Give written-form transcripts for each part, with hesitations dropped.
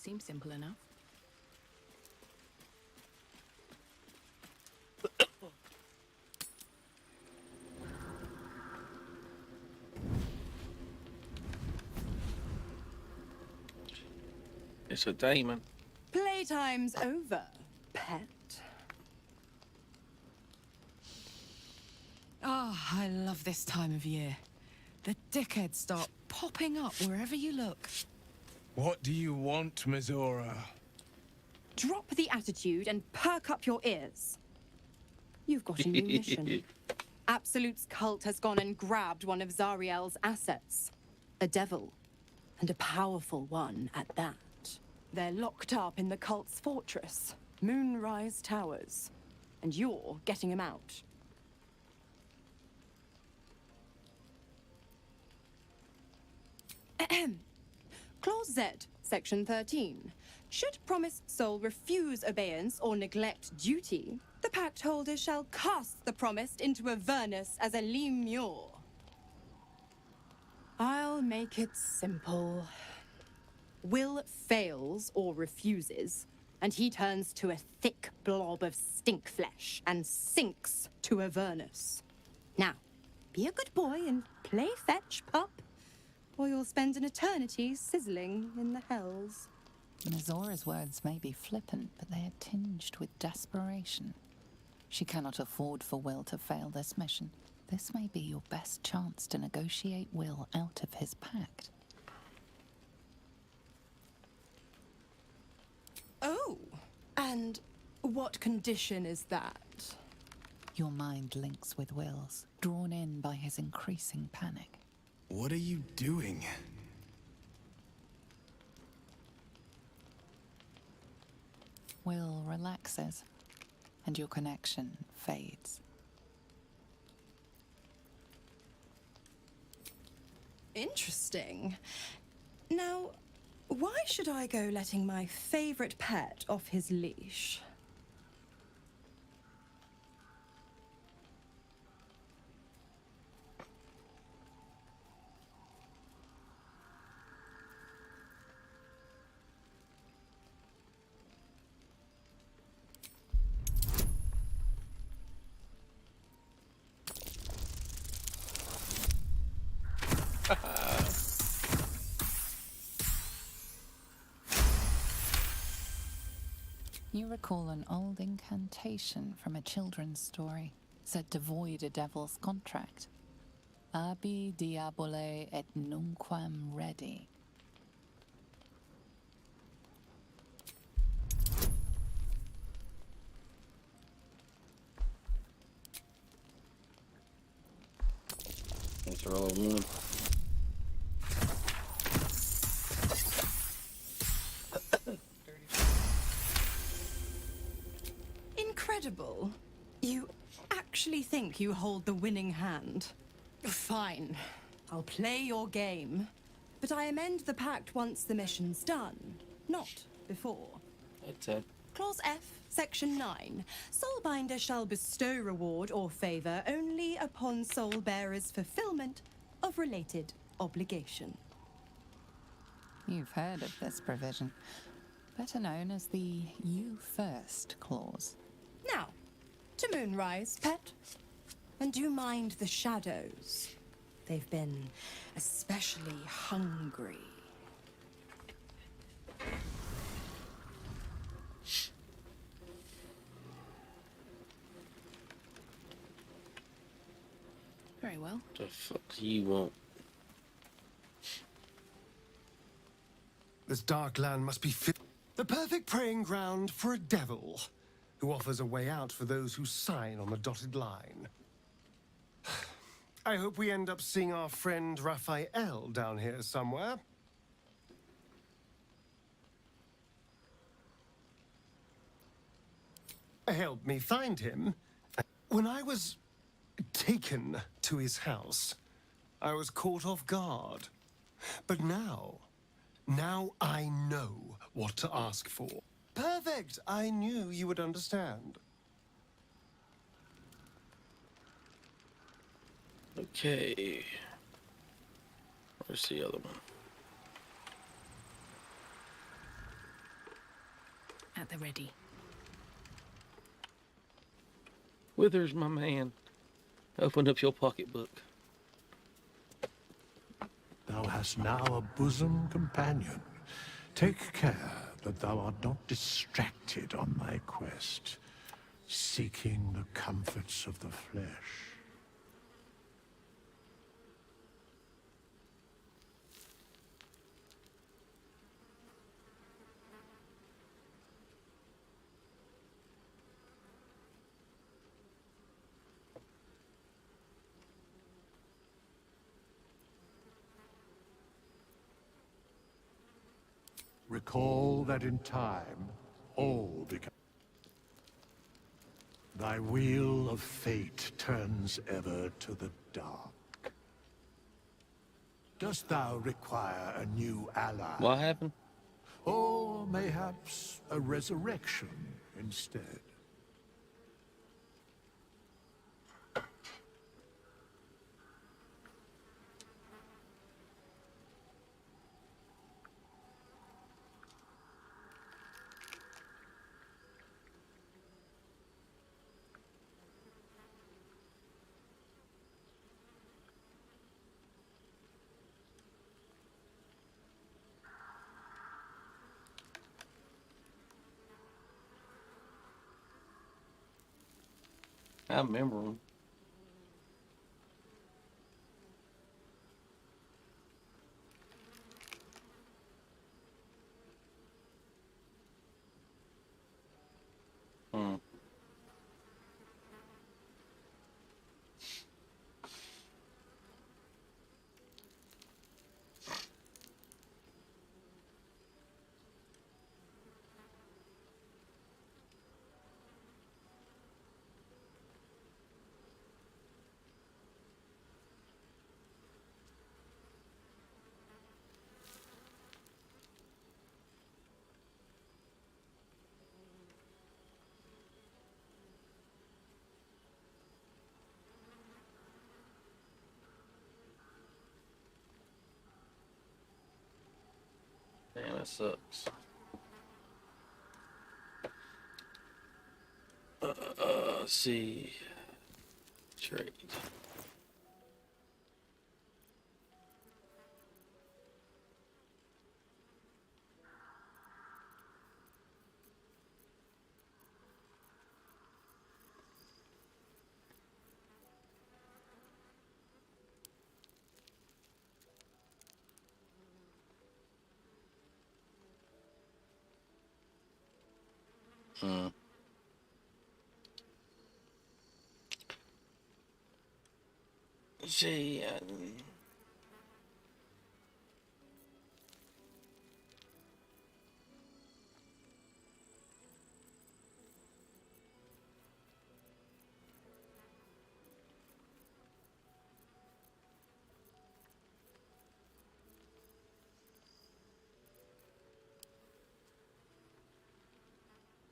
Seems simple enough. It's a demon. Playtime's over, pet. Ah, I love this time of year. The dickheads start popping up wherever you look. What do you want, Mizora? Drop the attitude and perk up your ears. You've got a new mission. Absolute's cult has gone and grabbed one of Zariel's assets. A devil. And a powerful one at that. They're locked up in the cult's fortress, Moonrise Towers. And you're getting him out. Clause Z, Section 13. Should promised soul refuse obeyance or neglect duty, the pact holder shall cast the promised into Avernus as a lemure. I'll make it simple. Will fails or refuses, and he turns to a thick blob of stink flesh and sinks to Avernus. Now, be a good boy and play fetch, pup, or you'll spend an eternity sizzling in the hells. Mizora's words may be flippant, but they are tinged with desperation. She cannot afford for Will to fail this mission. This may be your best chance to negotiate Will out of his pact. Oh, and what condition is that? Your mind links with Will's, drawn in by his increasing panic. What are you doing? Will relaxes, and your connection fades. Interesting. Now, why should I go letting my favorite pet off his leash? You recall an old incantation from a children's story, said to void a devil's contract. Abi diabole et nunquam redi. Let's roll a moon. Incredible. You actually think you hold the winning hand? Fine. I'll play your game. But I amend the pact once the mission's done, not before. That's it. Clause F, Section 9. Soulbinder shall bestow reward or favor only upon soul-bearer's fulfillment of related obligation. You've heard of this provision, better known as the You First clause. Now, to Moonrise, pet. And do mind the shadows. They've been especially hungry. Very well. The fuck do you want? This dark land must be the perfect preying ground for a devil who offers a way out for those who sign on the dotted line. I hope we end up seeing our friend Raphael down here somewhere. Help me find him. When I was taken to his house, I was caught off guard. But now I know what to ask for. Perfect! I knew you would understand. Okay. Where's the other one? at the ready. Withers, my man. Open up your pocketbook. Thou hast now a bosom companion. Take care that thou art not distracted on thy quest, seeking the comforts of the flesh. Recall that in time, all become... Thy wheel of fate turns ever to the dark. Dost thou require a new ally? What happened? Or mayhaps a resurrection instead? I remember him. Hmm. Damn, that sucks. Let's see. Trade. Hmm. Let's see.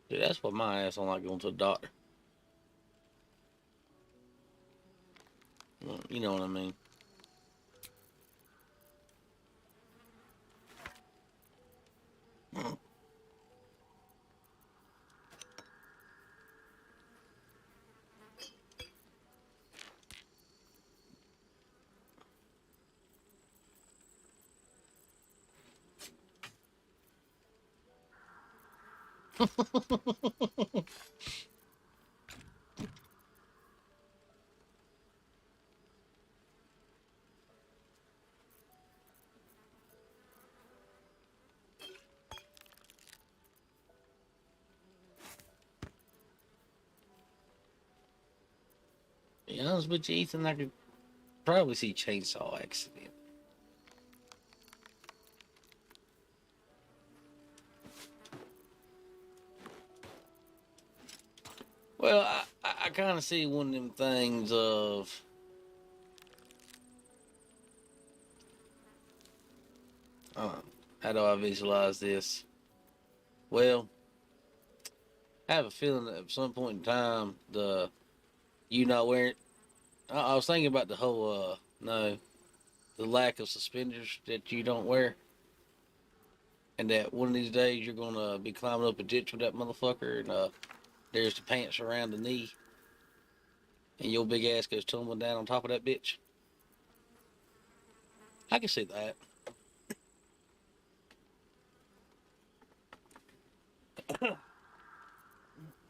Dude, that's what my ass don't like going to the doctor. You know what I mean. Be honest with you, Ethan, I could probably see chainsaw accident. Well, I kind of see one of them things of how do I visualize this? Well, I have a feeling that at some point in time, you not wearing. I was thinking about the whole no, the lack of suspenders that you don't wear, and that one of these days you're gonna be climbing up a ditch with that motherfucker, and there's the pants around the knee, and your big ass goes tumbling down on top of that bitch. I can see that.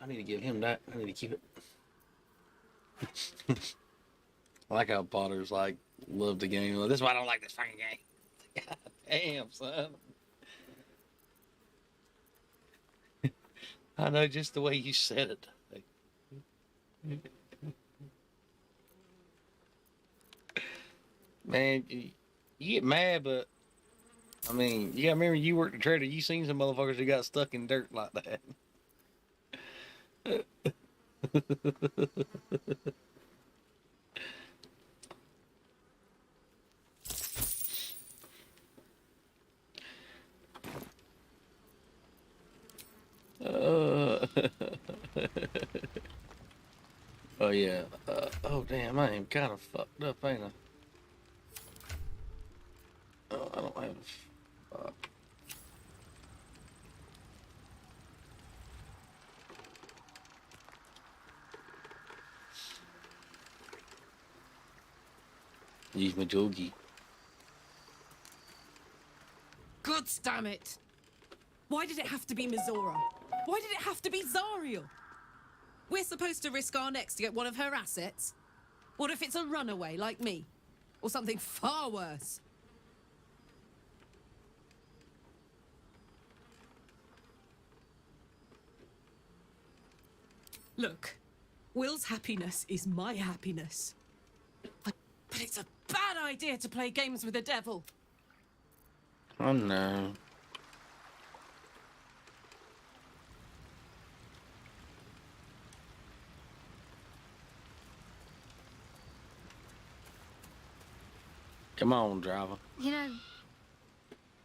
I need to give him that. I need to keep it. I like how Potter's like loved the game. Like, this is why I don't like this fucking game. God damn, son. I know just the way you said it. Man, you get mad, but I mean, you gotta remember you worked the trader. You seen some motherfuckers who got stuck in dirt like that. Uh, oh yeah. Oh damn, I am kind of fucked up, ain't I? Oh, I don't have. Use my jogi. God damn it! Why did it have to be Mizora? Why did it have to be Zariel? We're supposed to risk our necks to get one of her assets? What if it's a runaway like me? Or something far worse? Look, Will's happiness is my happiness. But it's a bad idea to play games with the devil. Oh no. Come on, driver. You know,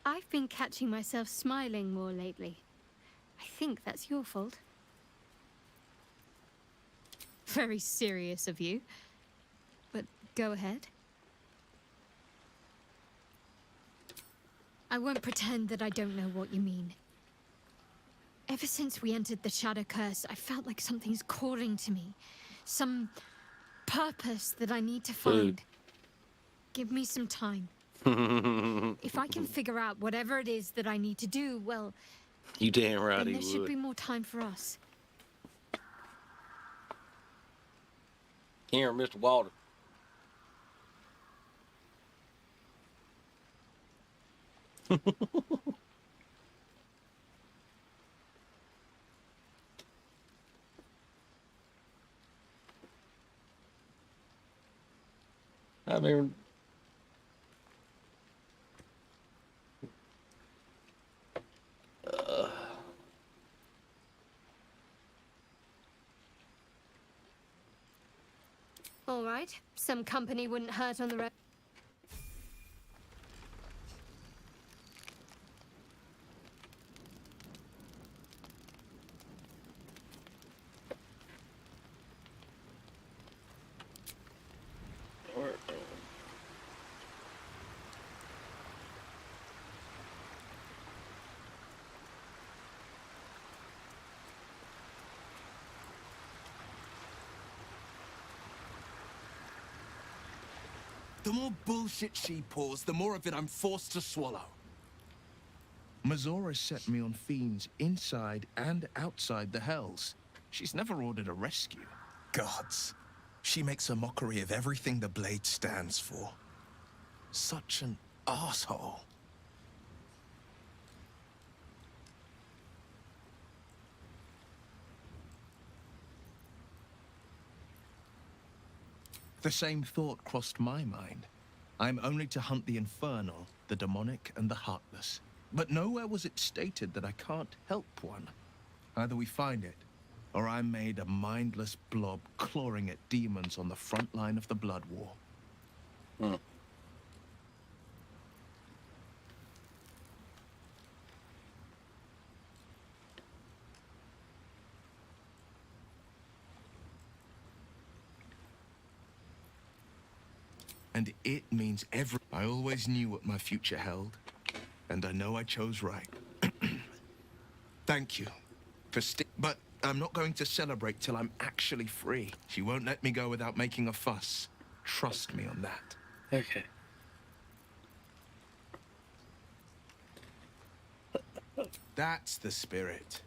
I've been catching myself smiling more lately. I think that's your fault. Very serious of you. But go ahead. I won't pretend that I don't know what you mean. Ever since we entered the Shadow Curse, I felt like something's calling to me. Some purpose that I need to find. Give me some time. If I can figure out whatever it is that I need to do, well, You damn right then he there should would. be more time for us. Here, Mr. Walter. I mean, All right, some company wouldn't hurt on the road. The more bullshit she pours, the more of it I'm forced to swallow. Mizora set me on fiends inside and outside the Hells. She's never ordered a rescue. Gods. She makes a mockery of everything the blade stands for. Such an asshole. The same thought crossed my mind. I'm only to hunt the infernal, the demonic, and the heartless. But nowhere was it stated that I can't help one. Either we find it, or I'm made a mindless blob clawing at demons on the front line of the blood war. hmm. And it means I always knew what my future held, and I know I chose right. Thank you for but I'm not going to celebrate till I'm actually free. She won't let me go without making a fuss. Trust me on that. Okay. That's the spirit.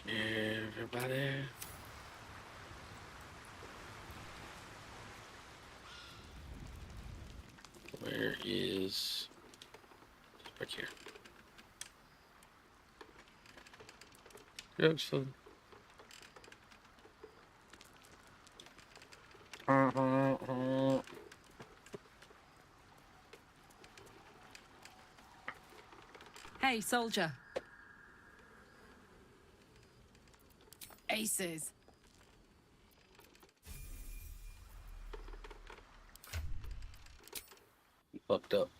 Everybody. Where is... Back here. Drugs food. Hey, soldier. Aces. You fucked up.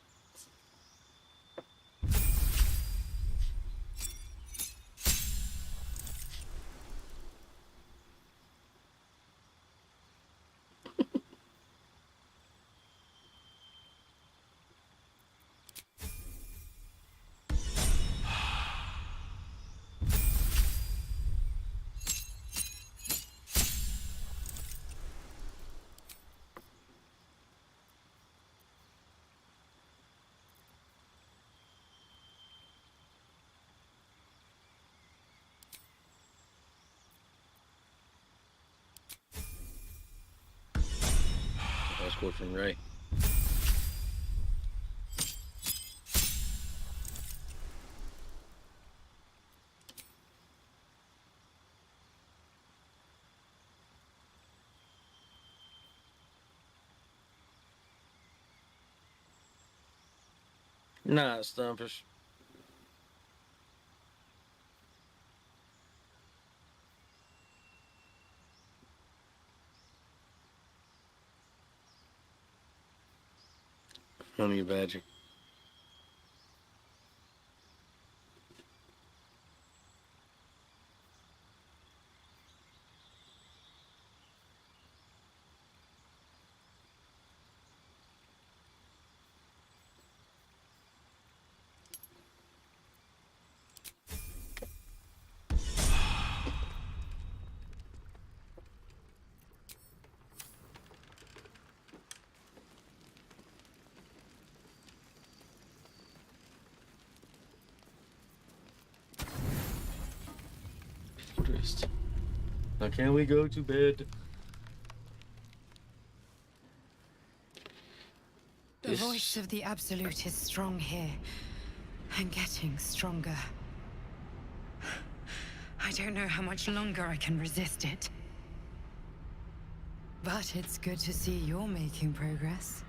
That's Scorpion Ray. Nah, Stumpers. Honey Badger. Forest. Now can we go to bed? The voice of the Absolute is strong here, and getting stronger. I don't know how much longer I can resist it. But it's good to see you're making progress.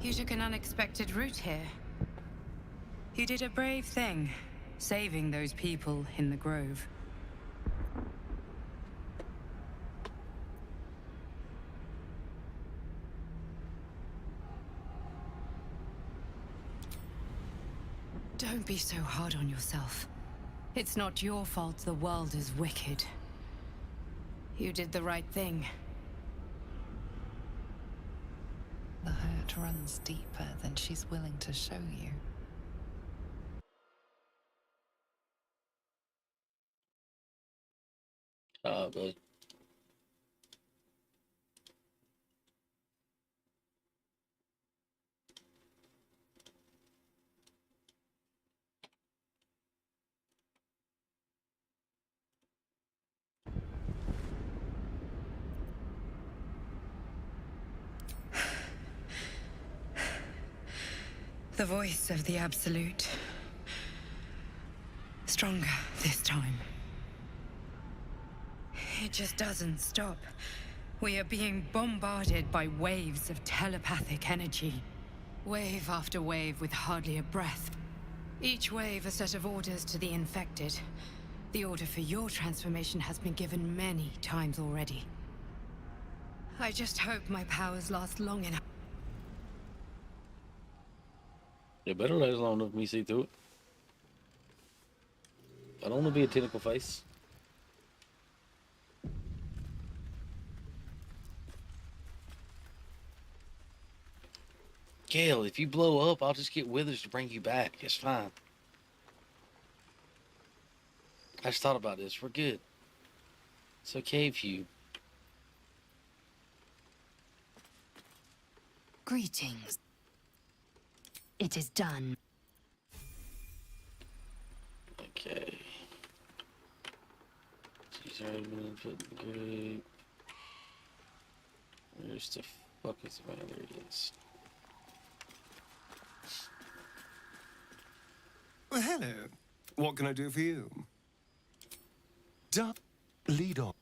You took an unexpected route here. You did a brave thing, saving those people in the grove. Don't be so hard on yourself. It's not your fault the world is wicked. You did the right thing. The hurt runs deeper than she's willing to show you. But The voice of the Absolute. Stronger this time. It just doesn't stop. We are being bombarded by waves of telepathic energy. Wave after wave with hardly a breath. Each wave a set of orders to the infected. The order for your transformation has been given many times already. I just hope my powers last long enough. It better last long enough for me to see through it. I don't want to be a tentacle face. Gale, if you blow up, I'll just get Withers to bring you back. It's fine. I just thought about this. We're good. It's okay if you... Greetings. It is done. Okay. Caesar had been in foot in the grave. Where's the fuck is the man? There he is. Well, hello. What can I do for you? Lead on.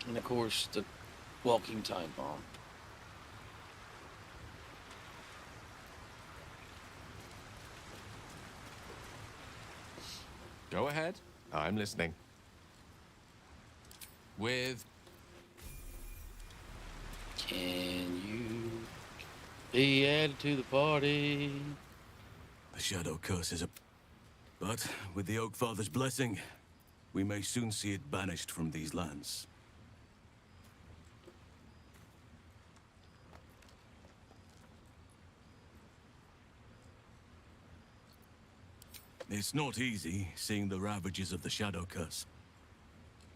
And of course, the walking time bomb. Go ahead. I'm listening. With... Can you be added to the party? The Shadow Curse is a... But with the Oak Father's blessing, we may soon see it banished from these lands. It's not easy seeing the ravages of the Shadow Curse.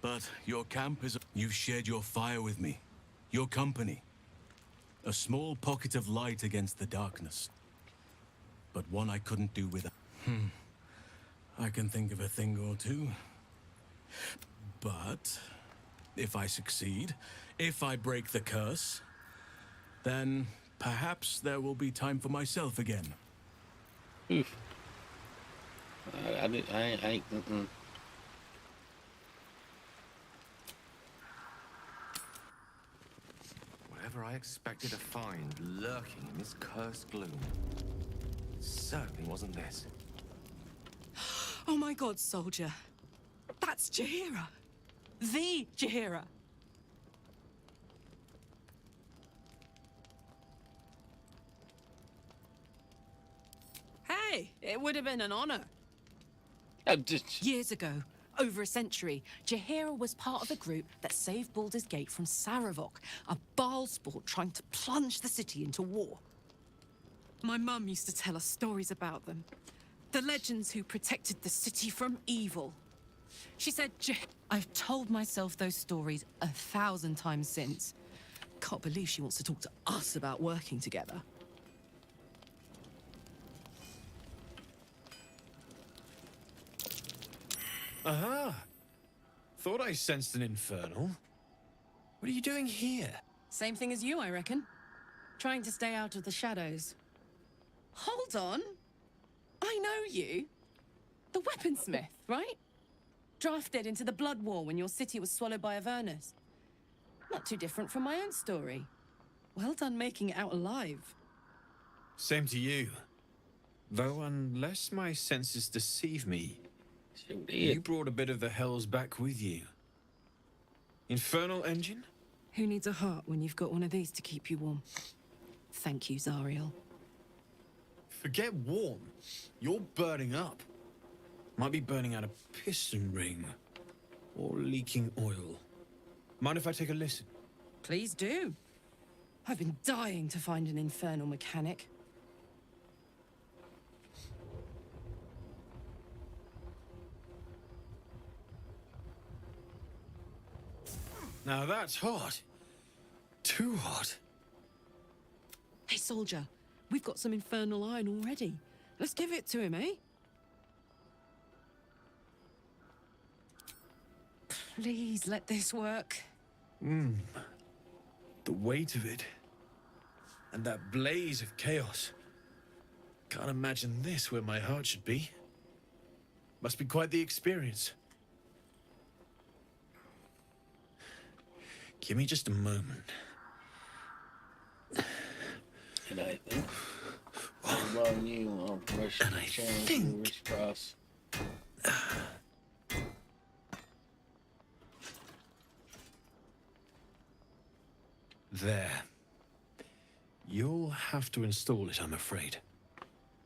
But your camp is... You've shared your fire with me. Your company. A small pocket of light against the darkness. But one I couldn't do without. I can think of a thing or two. But if I succeed, if I break the curse, then perhaps there will be time for myself again. Oof. I ain't. Whatever I expected to find lurking in this cursed gloom, it certainly wasn't this. Oh my god, soldier. That's Jaheira. The Jaheira. Hey, it would have been an honor. Years ago, over a century, Jaheira was part of a group that saved Baldur's Gate from Saravok, a Baalsport trying to plunge the city into war. My mum used to tell us stories about them. The legends who protected the city from evil. She said, I've told myself those stories 1,000 times since. Can't believe she wants to talk to us about working together. Aha! Thought I sensed an infernal. What are you doing here? Same thing as you, I reckon. Trying to stay out of the shadows. Hold on. I know you. The weaponsmith, right? Drafted into the Blood War when your city was swallowed by Avernus. Not too different from my own story. Well done making it out alive. Same to you. Though unless my senses deceive me, you brought a bit of the hells back with you. Infernal engine? Who needs a heart when you've got one of these to keep you warm? Thank you, Zariel. Forget warm. You're burning up. Might be burning out a piston ring. Or leaking oil. Mind if I take a listen? Please do. I've been dying to find an infernal mechanic. Now that's hot. Too hot. Hey, soldier. We've got some infernal iron already. Let's give it to him, eh? Please let this work. The weight of it. And that blaze of chaos. Can't imagine this where my heart should be. Must be quite the experience. Give me just a moment. And I think I'm you on permission to change your cross. There. You'll have to install it, I'm afraid.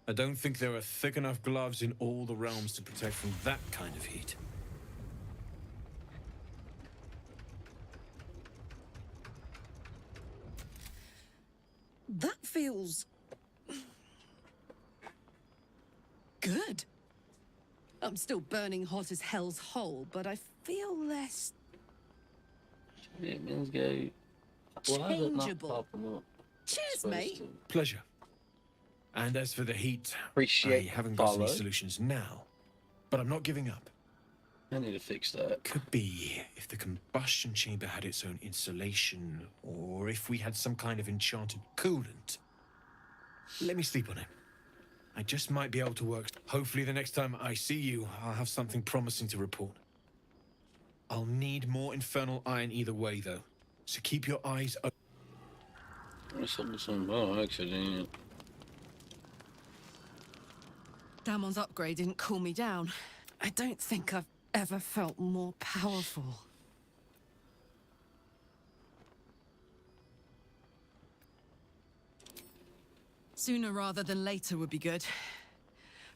I don't think there are thick enough gloves in all the realms to protect from that kind of heat. That feels good. I'm still burning hot as hell's hole, but I feel less It go. Why is it not changeable. popping up? Cheers, mate. Pleasure. And as for the heat, Appreciate I haven't got any follow. solutions now, but I'm not giving up. I need to fix that. Could be if the combustion chamber had its own insulation, or if we had some kind of enchanted coolant. Let me sleep on it. I just might be able to work. Hopefully the next time I see you, I'll have something promising to report. I'll need more infernal iron either way, though. So keep your eyes open. There's some accident. Damon's upgrade didn't cool me down. I don't think I've ever felt more powerful. Sooner rather than later would be good.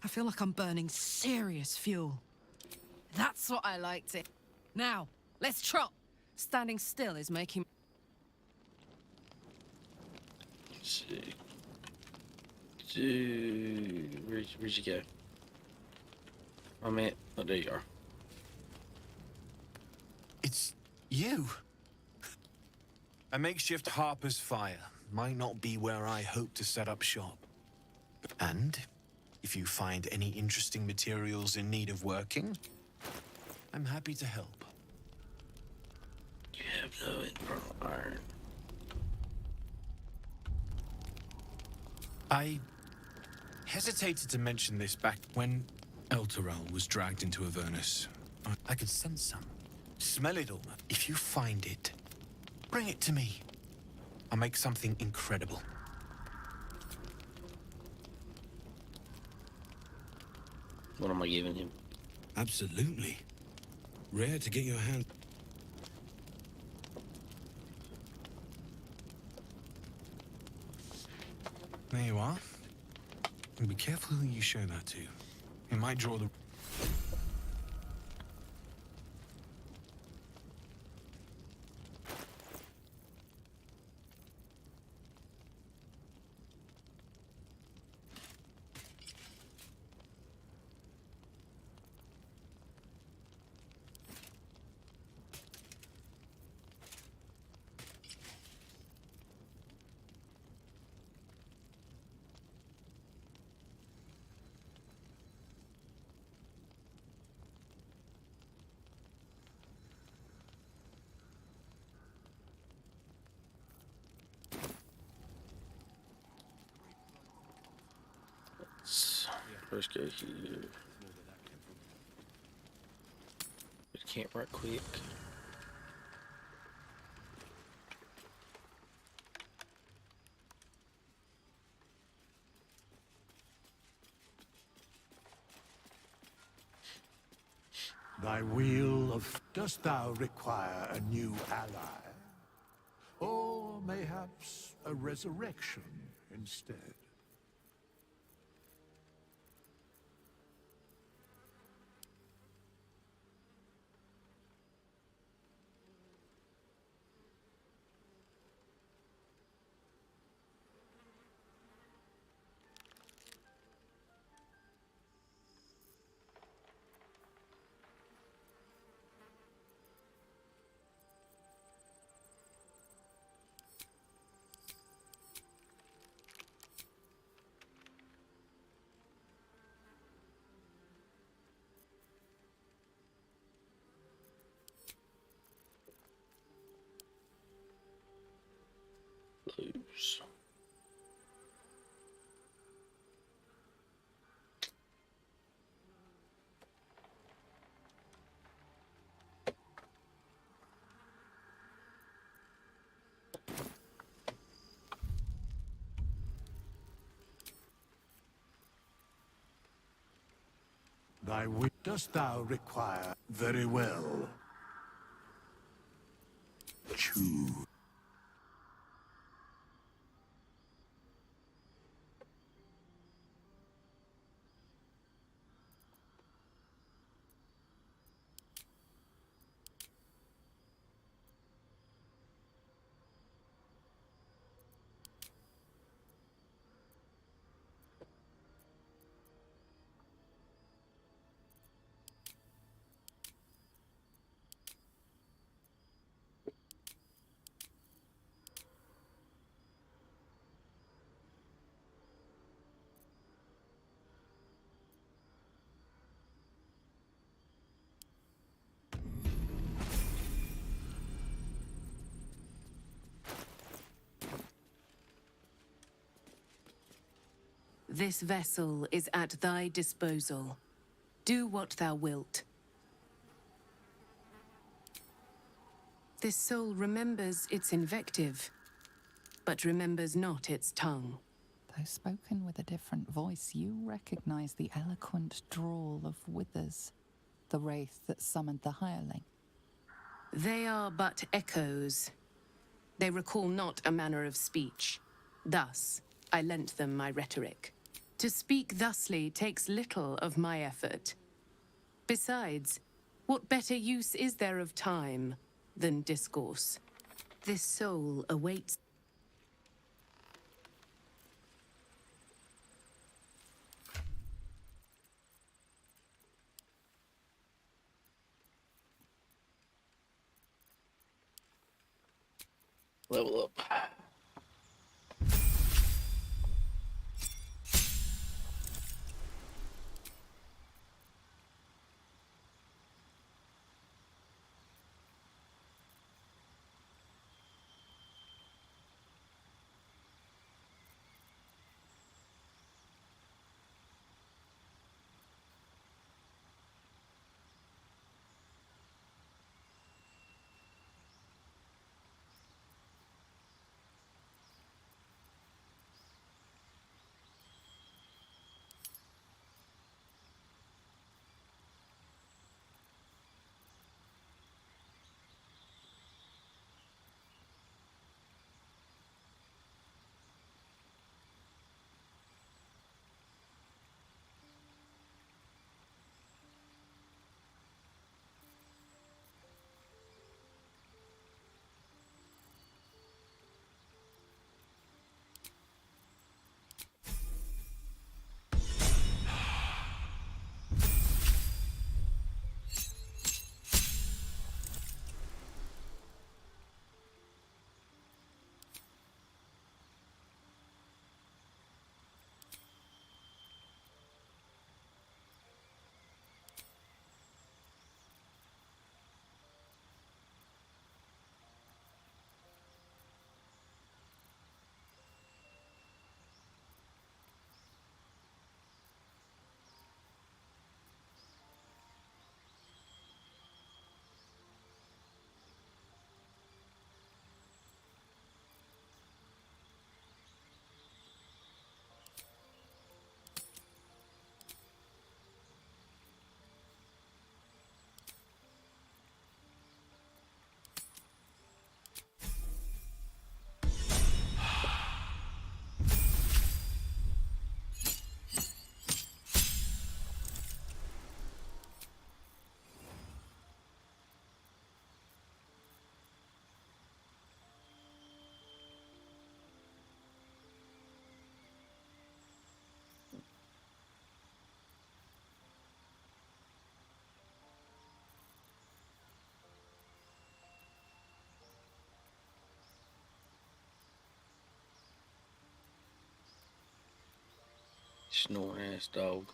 I feel like I'm burning serious fuel. That's what I liked it. Now, let's trot. Standing still is making... Let's see. Where'd you go? Oh, man. Oh, there you are. It's you. A makeshift Harper's Fire might not be where I hope to set up shop. And if you find any interesting materials in need of working, I'm happy to help. You have no infernal iron. I hesitated to mention this back when Elturel was dragged into Avernus. I could sense some. Smell it almost. If you find it, bring it to me. I'll make something incredible. What am I giving him? Absolutely. Rare to get your hand. There you are. And be careful who you show that to. It might draw the... Let's go here. Just camp right quick. Thy wheel of... Dost thou require a new ally? Or mayhaps a resurrection instead? Lose. Thy wit dost thou require? Very well. Choose. This vessel is at thy disposal. Do what thou wilt. This soul remembers its invective, but remembers not its tongue. Though spoken with a different voice, you recognize the eloquent drawl of Withers, the wraith that summoned the hireling. They are but echoes. They recall not a manner of speech. Thus, I lent them my rhetoric. To speak thusly takes little of my effort. Besides, what better use is there of time than discourse? This soul awaits. Level up. Snoring ass dog.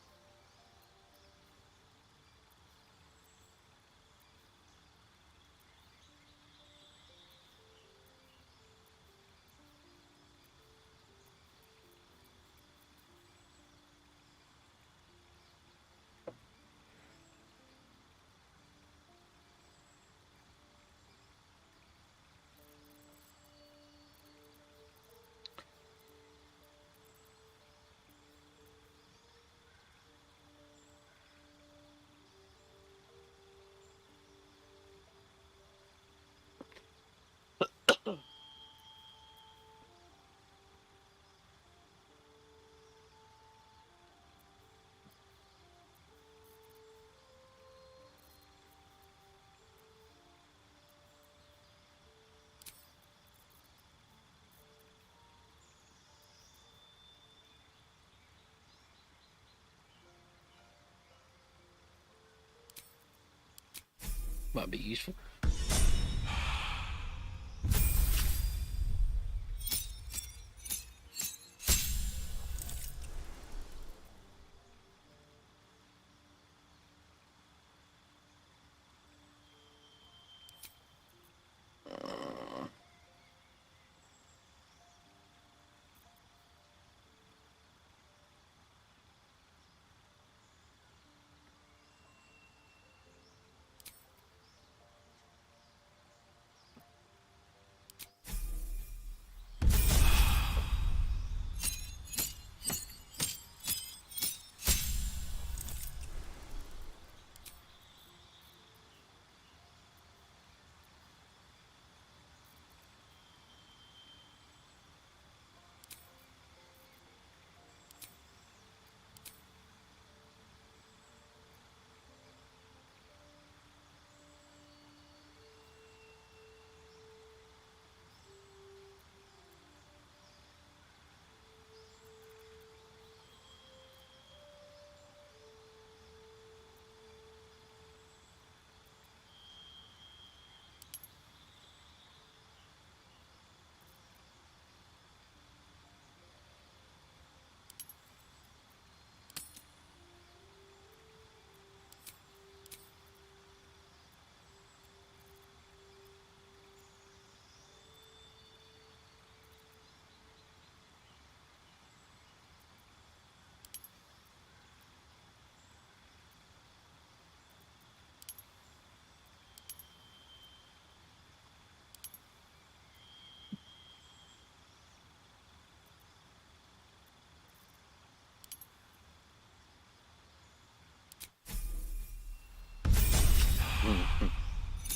Might be useful.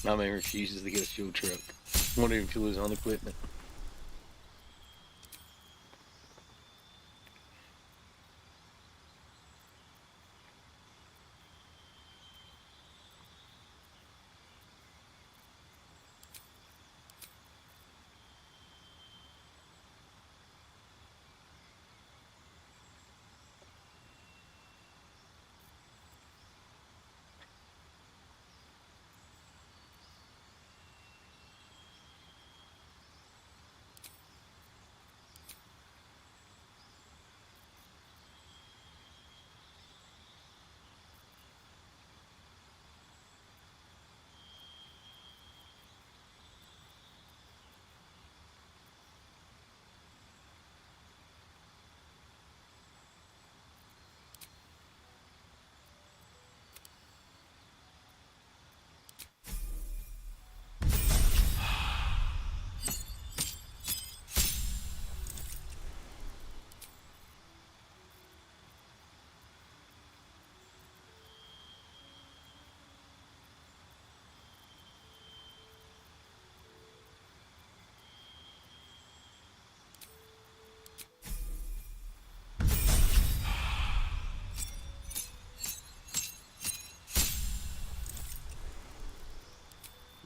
My man refuses to get a fuel truck. Wondering if he was on equipment.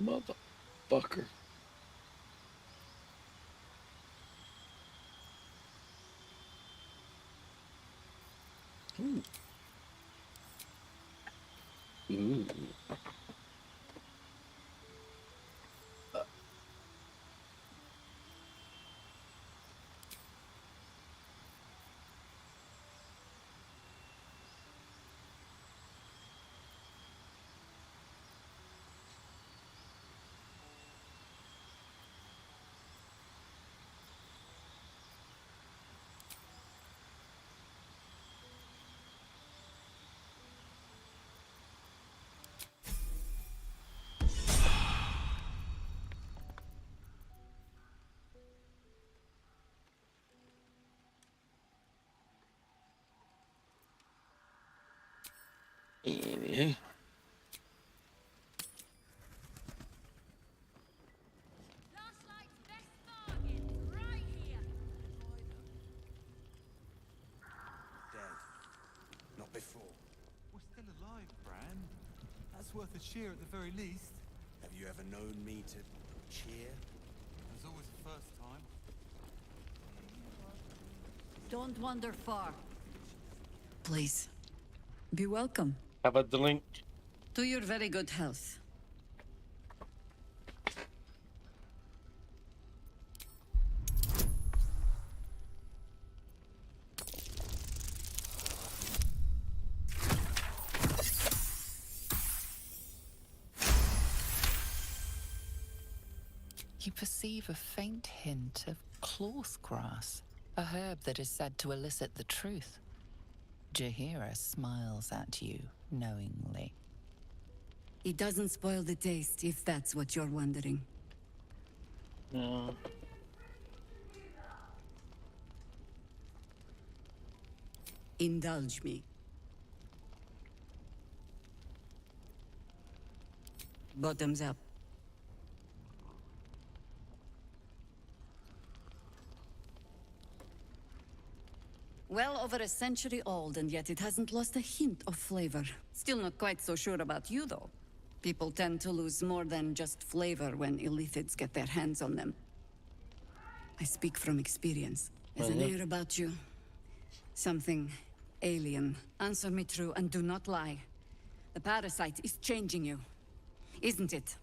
Motherfucker. Ooh. Ooh. Anywho. Not before. We're still alive, Bran. That's worth a cheer at the very least. Have you ever known me to cheer? There's always a first time. Don't wander far. Please. Be welcome. How about the link? To your very good health. You perceive a faint hint of cloth grass, a herb that is said to elicit the truth. Jahira smiles at you knowingly. It doesn't spoil the taste, if that's what you're wondering. No. Indulge me. Bottoms up. Well over a century old, and yet it hasn't lost a hint of flavor. Still not quite so sure about you, though. People tend to lose more than just flavor when illithids get their hands on them. I speak from experience. There's an air about you. Something alien. Answer me true and do not lie. The parasite is changing you, isn't it?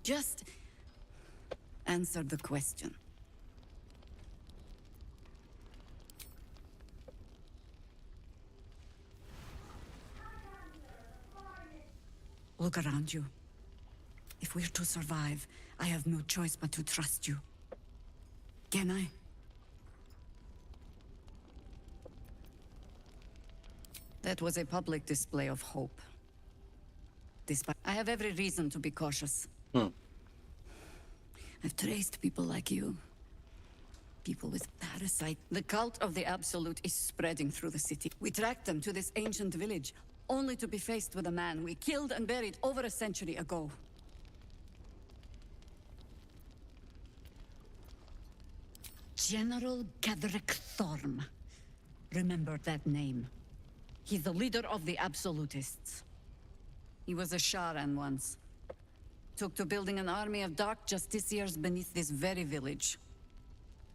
Just answer the question. Look around you. If we're to survive, I have no choice but to trust you. Can I? That was a public display of hope. Despite, I have every reason to be cautious. I've traced people like you. People with parasite. The cult of the Absolute is spreading through the city. We tracked them to this ancient village, only to be faced with a man we killed and buried over a century ago. General Gadrick Thorm. Remember that name. He's the leader of the Absolutists. He was a Sharan once. Took to building an army of dark justiciars beneath this very village.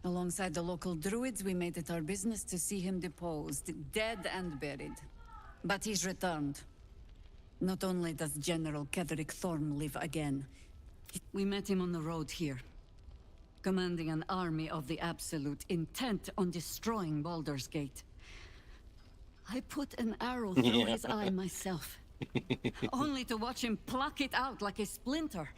Alongside the local druids, we made it our business to see him deposed, dead and buried. But he's returned. Not only does General Kedrick Thorm live again, we met him on the road here, commanding an army of the Absolute, intent on destroying Baldur's Gate. I put an arrow through his eye myself, only to watch him pluck it out like a splinter.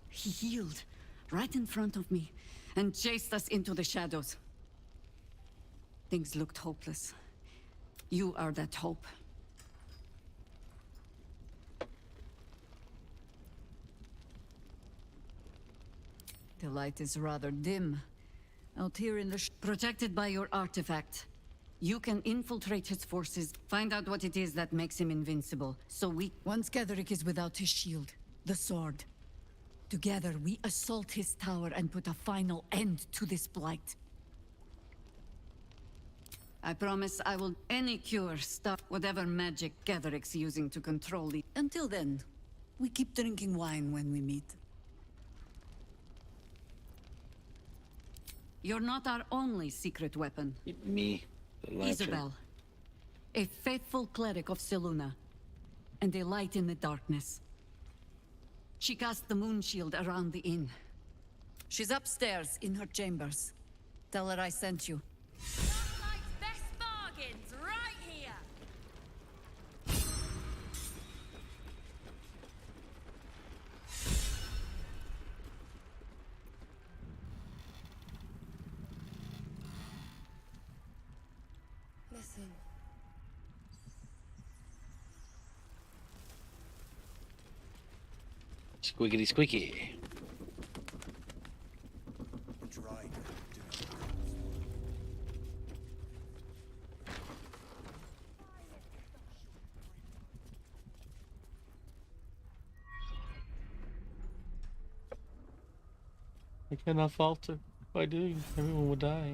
He healed right in front of me and chased us into the shadows. Things looked hopeless. You are that hope. The light is rather dim. Out here in the protected by your artifact. You can infiltrate his forces, find out what it is that makes him invincible. Once Gadrick is without his shield, the sword. Together, we assault his tower and put a final end to this blight. I promise I will any cure stop whatever magic Gadrick's using to control the... Until then, we keep drinking wine when we meet. You're not our only secret weapon. Me. Isabel, a faithful cleric of Selûne, and a light in the darkness. She cast the moon shield around the inn. She's upstairs in her chambers. Tell her I sent you. Darklight's best bargains right here. Listen. Squiggity squeaky. I cannot falter. If I do, everyone will die.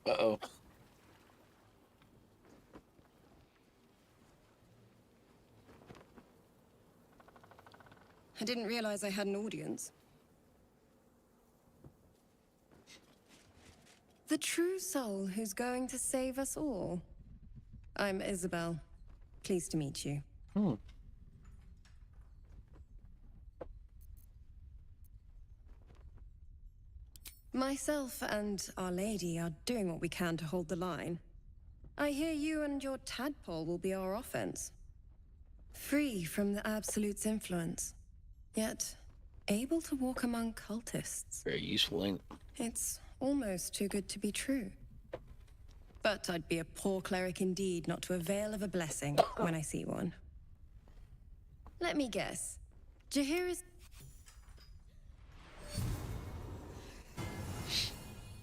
Uh-oh. I didn't realize I had an audience. The true soul who's going to save us all. I'm Isabel. Pleased to meet you. Myself and Our Lady are doing what we can to hold the line. I hear you and your tadpole will be our offense. Free from the Absolute's influence, yet able to walk among cultists. Very useful, ain't it? It's almost too good to be true. But I'd be a poor cleric indeed not to avail of a blessing when I see one. Let me guess. Jahir is...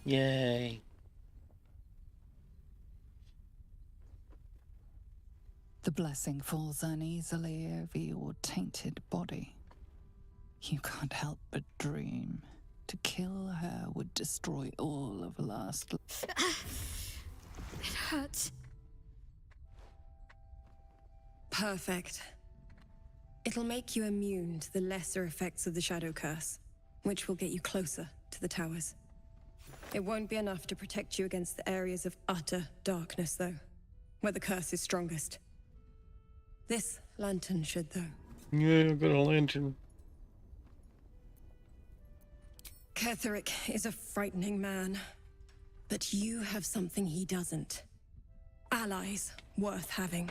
Yay. The blessing falls uneasily over your tainted body. You can't help but dream. To kill her would destroy all of last... It hurts. Perfect. It'll make you immune to the lesser effects of the Shadow Curse, which will get you closer to the towers. It won't be enough to protect you against the areas of utter darkness, though, where the curse is strongest. This lantern should, though. Yeah, I've got a lantern. Ketherick is a frightening man, but you have something he doesn't. Allies worth having.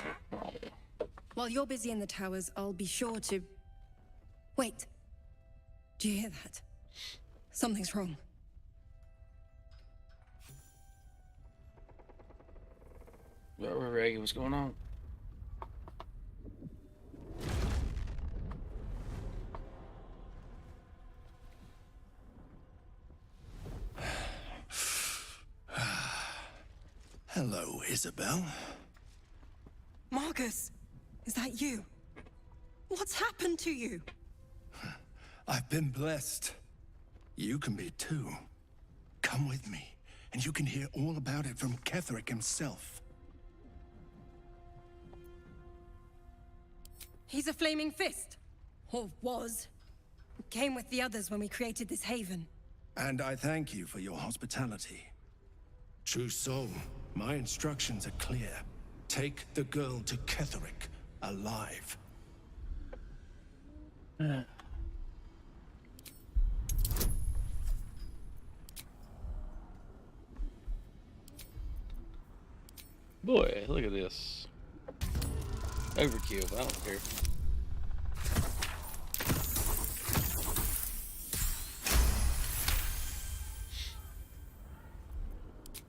While you're busy in the towers, I'll be sure to... Wait. Do you hear that? Something's wrong. What's going on? Hello, Isabel. Marcus, is that you? What's happened to you? I've been blessed. You can be too. Come with me, and you can hear all about it from Ketherick himself. He's a flaming fist. Or was. Came with the others when we created this haven. And I thank you for your hospitality. True soul, my instructions are clear. Take the girl to Ketherick, alive. Boy, look at this. Overkill, but I don't care.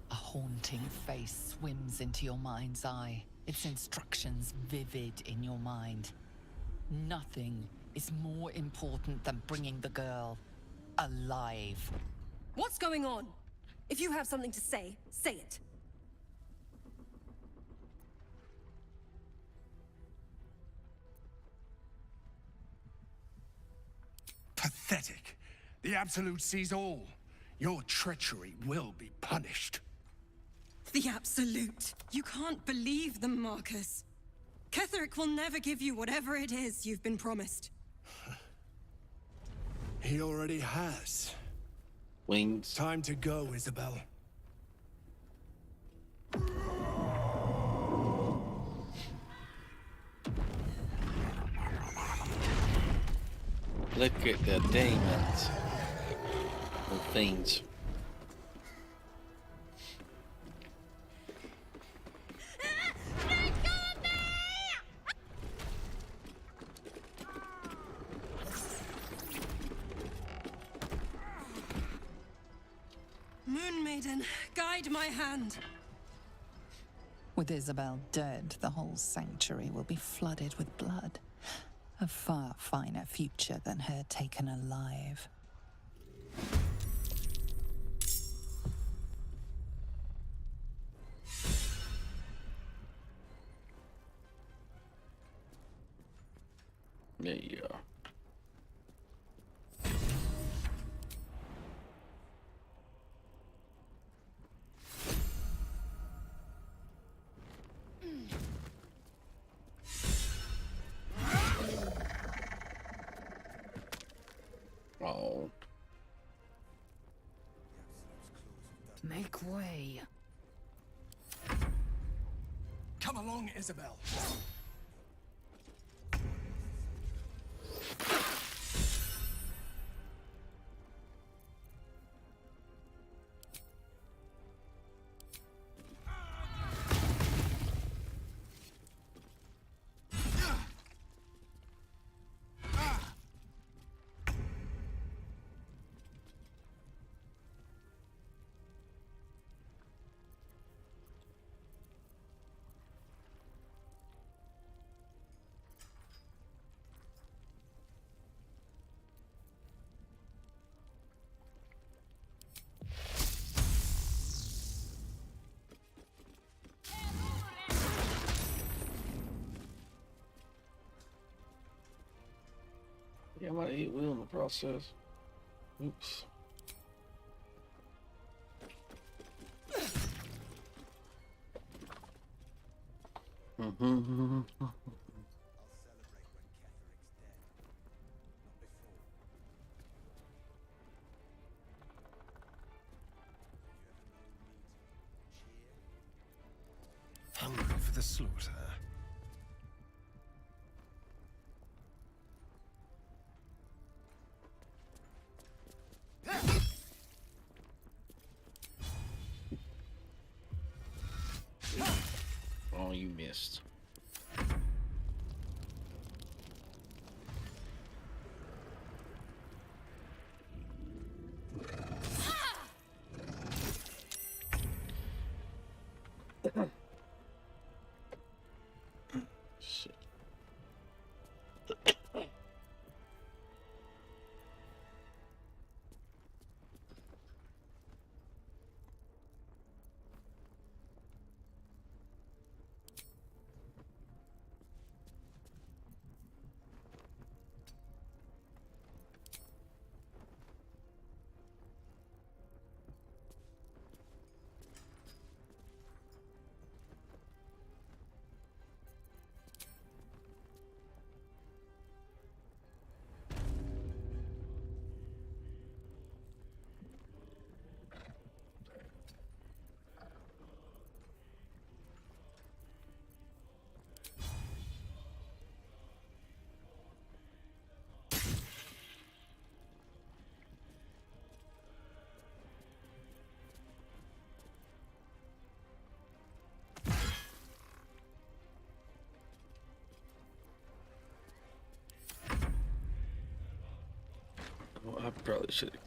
A haunting face swims into your mind's eye, its instructions vivid in your mind. Nothing is more important than bringing the girl alive. What's going on? If you have something to say, say it. Pathetic. The Absolute sees all. Your treachery will be punished. The Absolute. You can't believe them, Marcus. Ketherick will never give you whatever it is you've been promised. He already has. Wings. Time to go, Isabel. Look at the demons. The fiends. Moon Maiden, guide my hand. With Isabel dead, the whole sanctuary will be flooded with blood. A far finer future than her taken alive. There you are. way. Come along, Isabel. Yeah, I might eat Will in the process. Oops. Mm-hmm. Hungry for the slaughter. Oh, you missed. Shit. Well, I probably should have.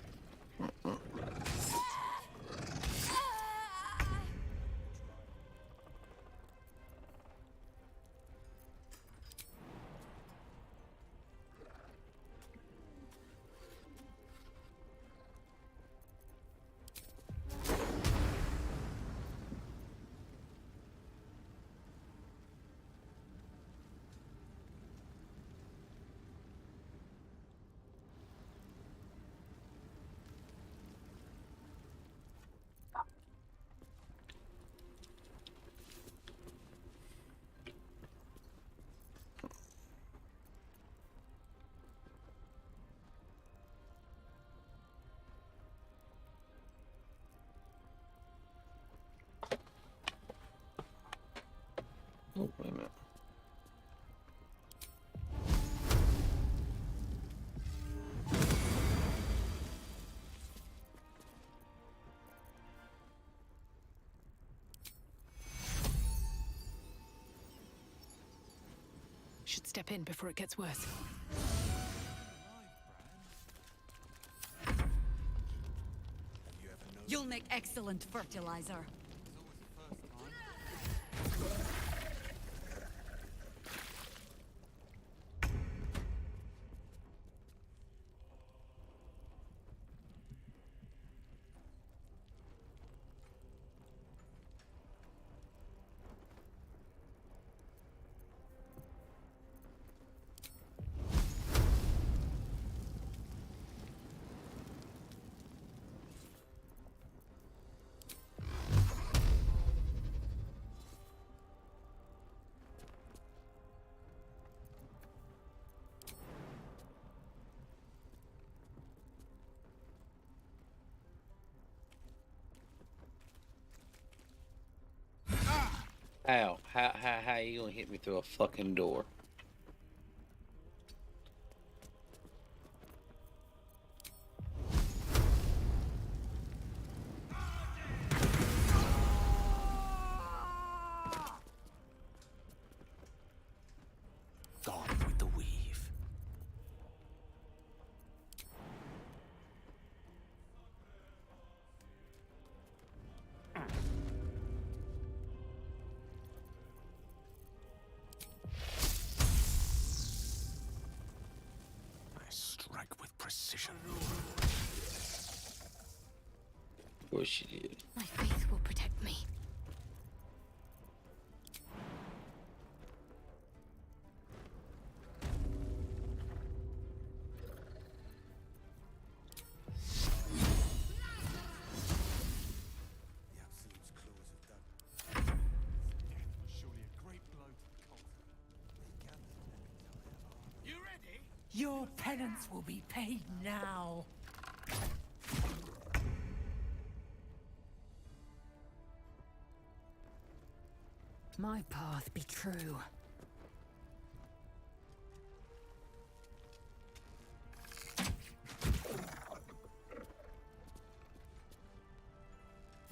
Oh, wait a minute. Should step in before it gets worse. You'll make excellent fertilizer. How? How you gonna hit me through a fucking door? Gone with the weave. I strike with precision. Of course she did. My faith will protect me. The Absolute's claws have done. Death was surely a great blow to the cult. They gathered an entire army. You ready? Your penance will be paid now. My path be true.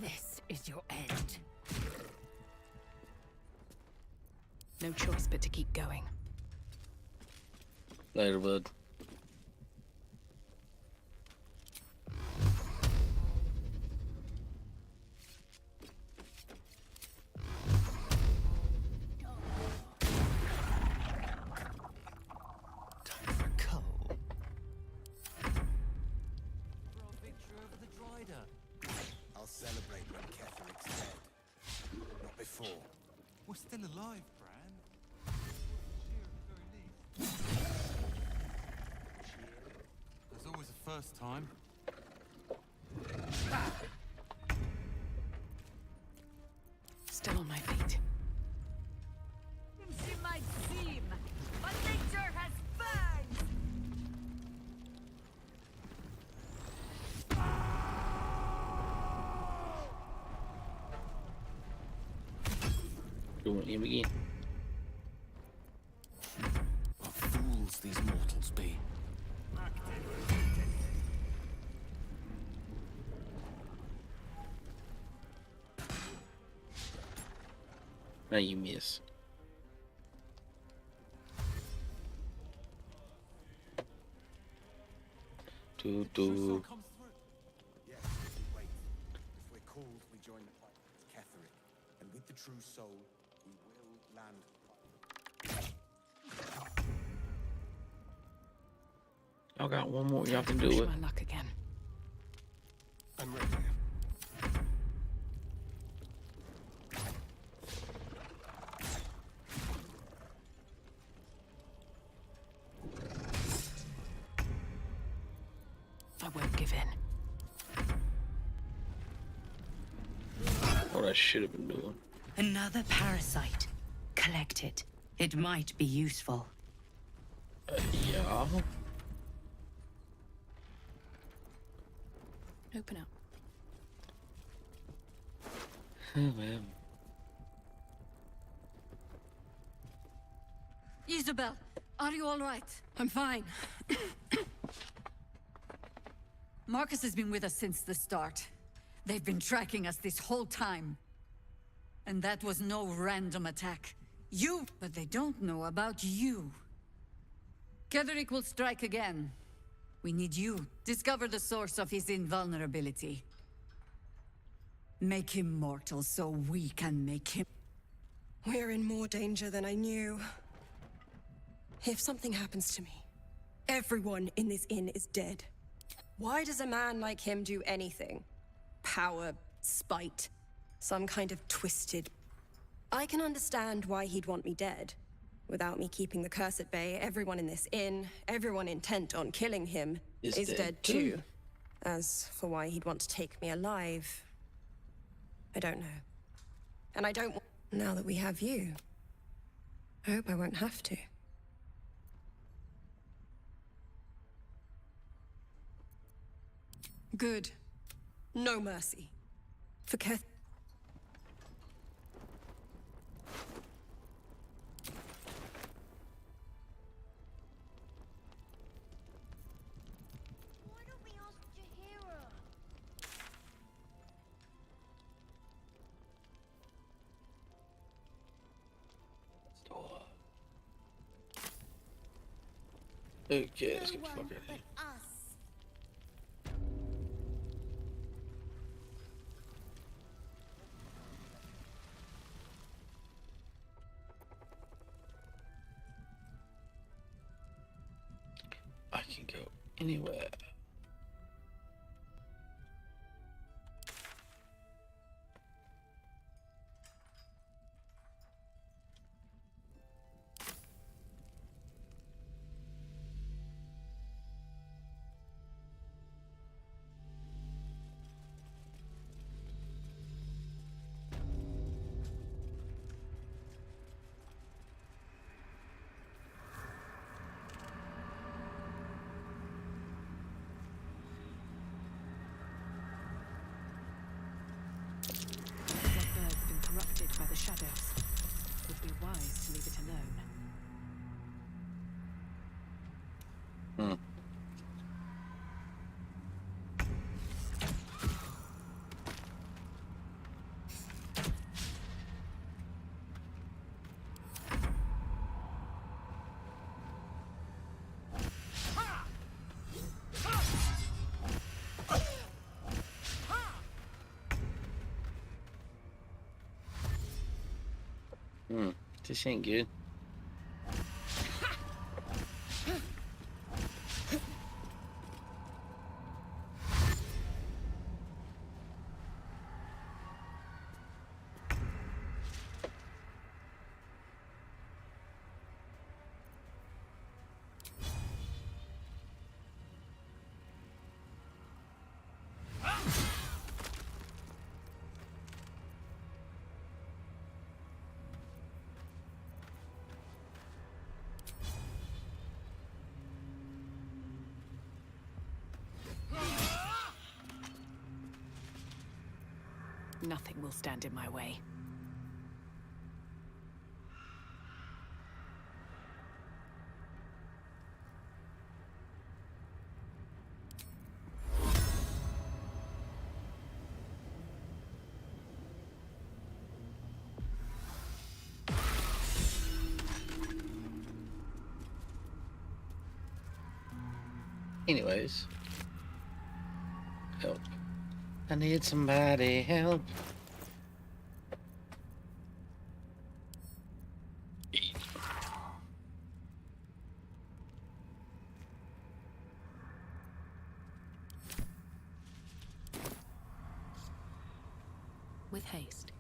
This is your end. No choice but to keep going. Later, bud. Time for a cull. For our victory over the Drider. I'll celebrate when Ketheric's dead. Not before. We're still alive, Bran. Cheer at the very least. Cheer. There's always a first time. Still on my feet. She might seem, but nature has fangs! You want him again? What fools these mortals be. Now you miss. True soul comes through. Yes, we wait. If we're called, we join the fight with Ketheric. And with the true soul, we will land. Y'all got one more. Y'all can do Push it. my luck again. I'm ready. I won't give in. What I should have been doing. Another parasite. Collect it. It might be useful. Yeah. Open up. Oh, man. Isabel, are you all right? I'm fine. Marcus has been with us since the start. They've been tracking us this whole time. And that was no random attack. But they don't know about you. Ketheric will strike again. We need you. Discover the source of his invulnerability. Make him mortal so we can make him... We're in more danger than I knew. If something happens to me, everyone in this inn is dead. Why does a man like him do anything? Power, spite, some kind of twisted... I can understand why he'd want me dead. Without me keeping the curse at bay, everyone in this inn, everyone intent on killing him, is dead too. As for why he'd want to take me alive, I don't know. And I don't want... Now that we have you, I hope I won't have to. Good. No mercy. For Keth... Okay, let's get the fuck out of here. I can go anywhere. That bird's been corrupted by the shadows. Would be wise to leave it alone. Hmm. This ain't good. Nothing will stand in my way. Anyways. Help. I need somebody help. With haste.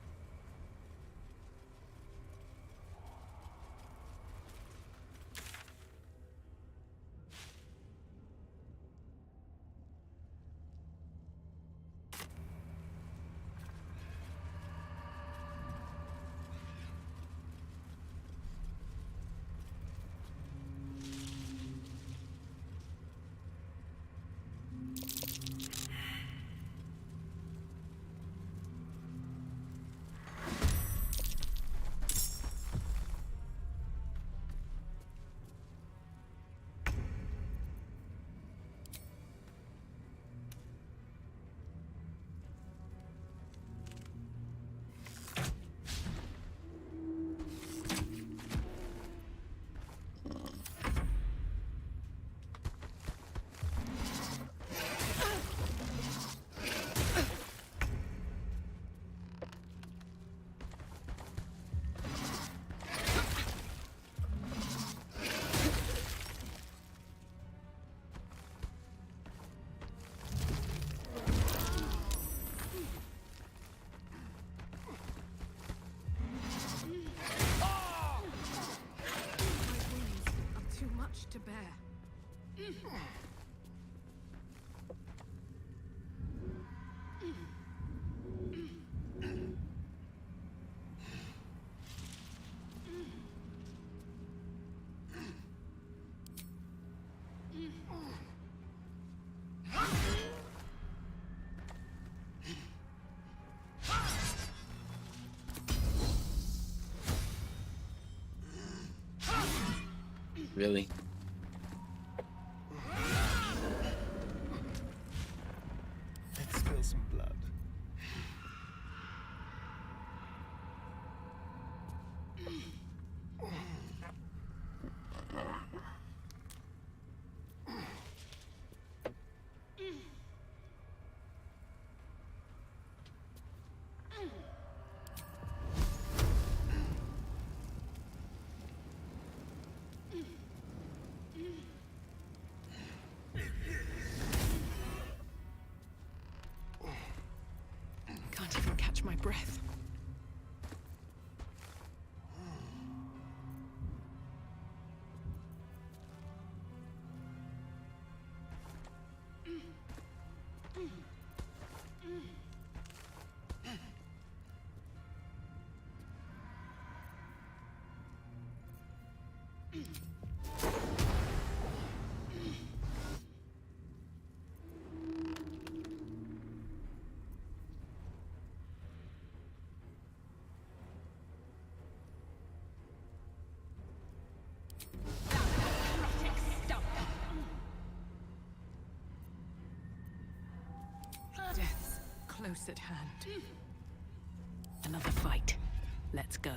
To bear. Really? Let's spill some blood. Death's close at hand. Another fight. Let's go.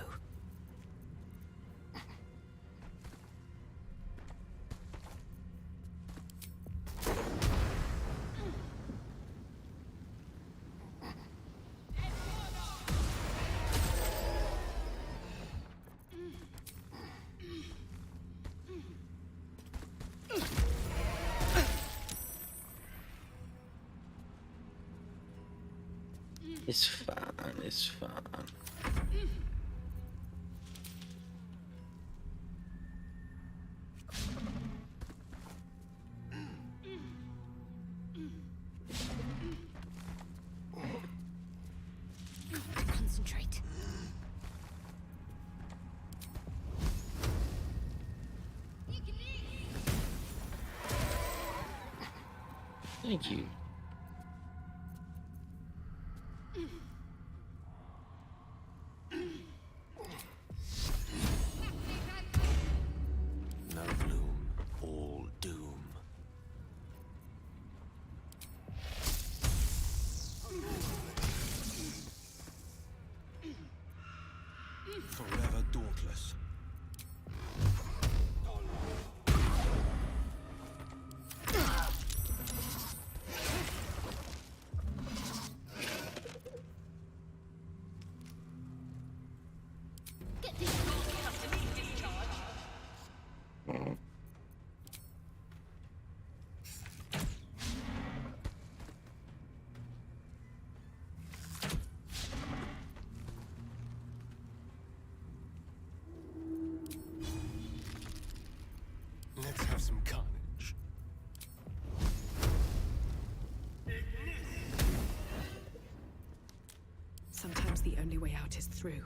It's fine, it's fine. Concentrate. Thank you. No gloom, all doom. Forever dauntless. Let's have some carnage. Sometimes the only way out is through.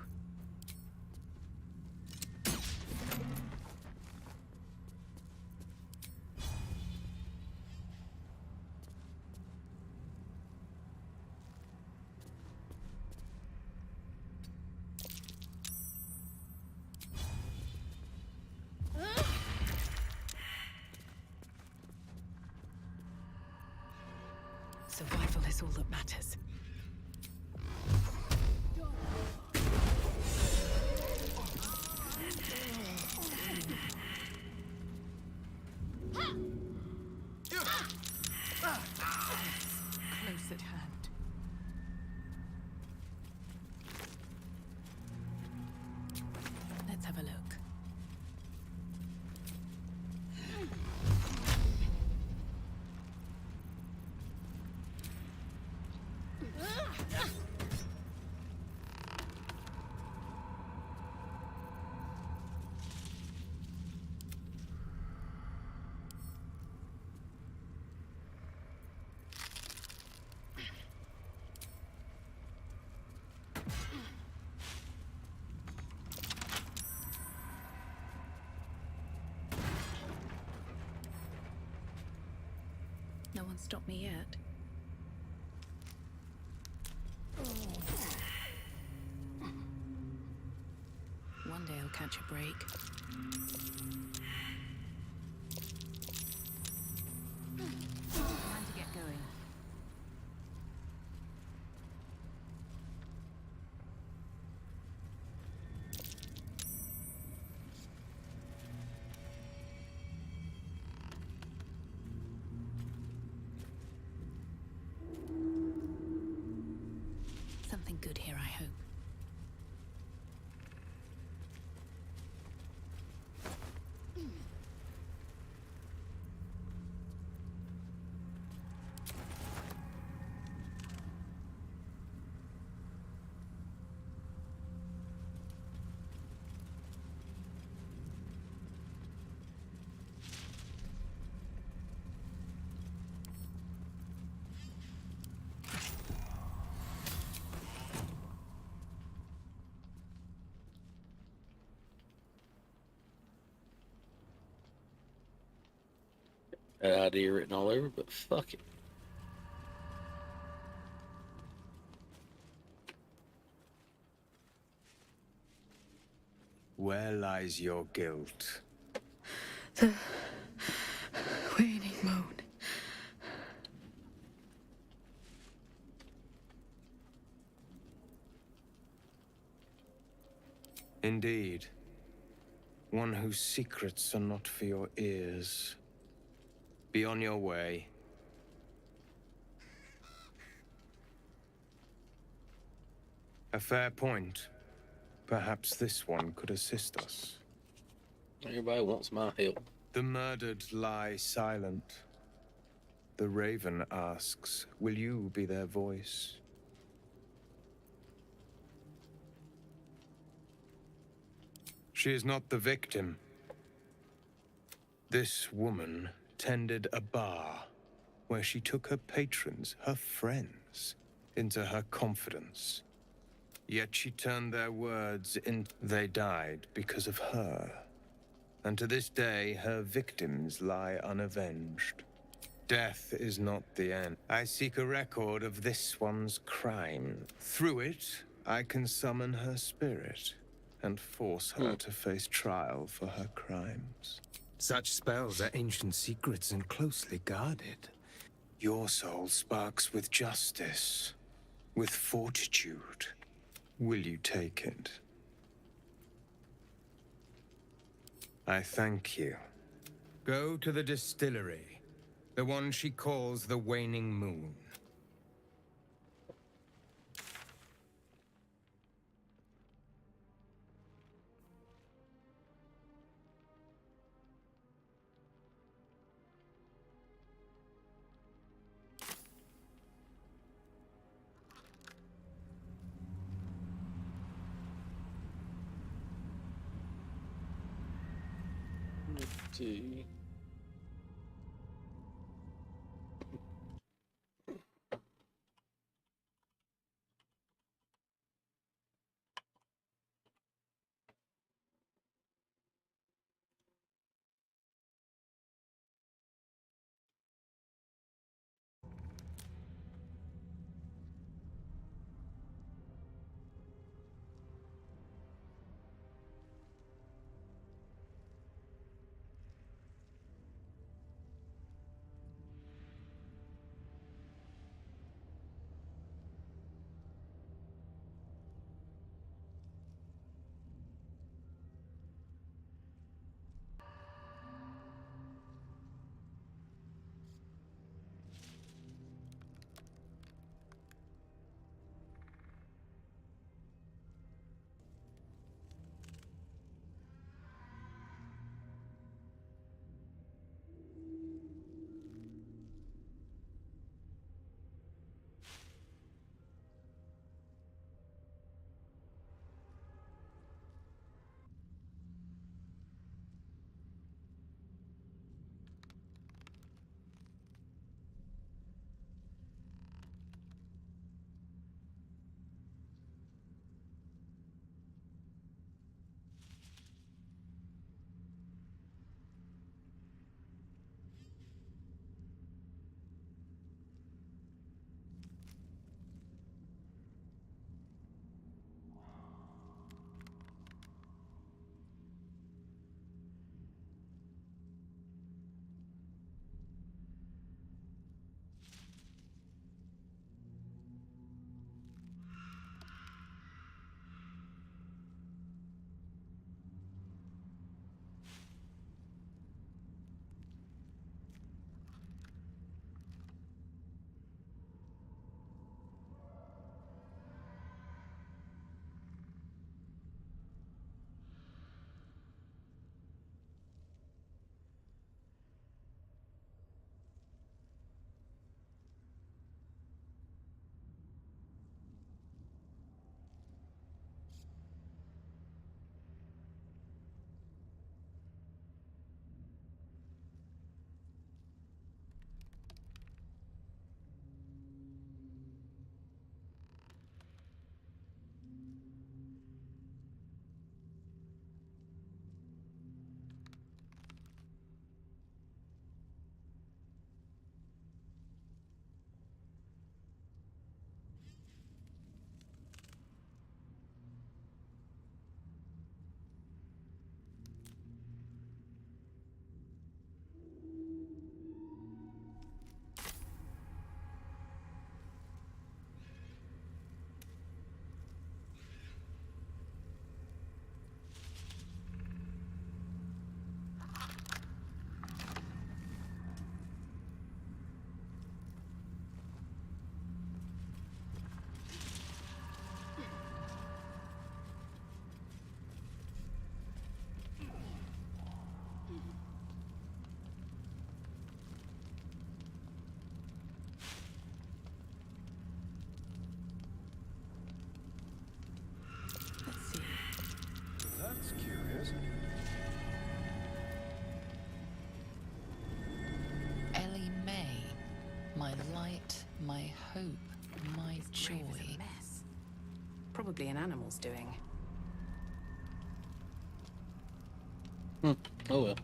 Survival is all that matters. Close at hand. Let's have a look. No one stopped me yet. One day I'll catch a break. Time to get going. Something good here, I hope. That idea written all over, but fuck it. Where lies your guilt? The waning moon. Indeed. One whose secrets are not for your ears. Be on your way. A fair point. Perhaps this one could assist us. Everybody wants my help. The murdered lie silent. The raven asks, will you be their voice? She is not the victim. This woman tended a bar where she took her patrons, her friends, into her confidence. Yet she turned their words in. They died because of her. And to this day, her victims lie unavenged. Death is not the end. I seek a record of this one's crime. Through it, I can summon her spirit and force her to face trial for her crimes. Such spells are ancient secrets and closely guarded. Your soul sparks with justice, with fortitude. Will you take it? I thank you. Go to the distillery, the one she calls the Waning Moon. Let's see. light, my hope, my joy. A mess. Probably an animal's doing. Oh well.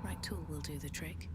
Right tool will do the trick.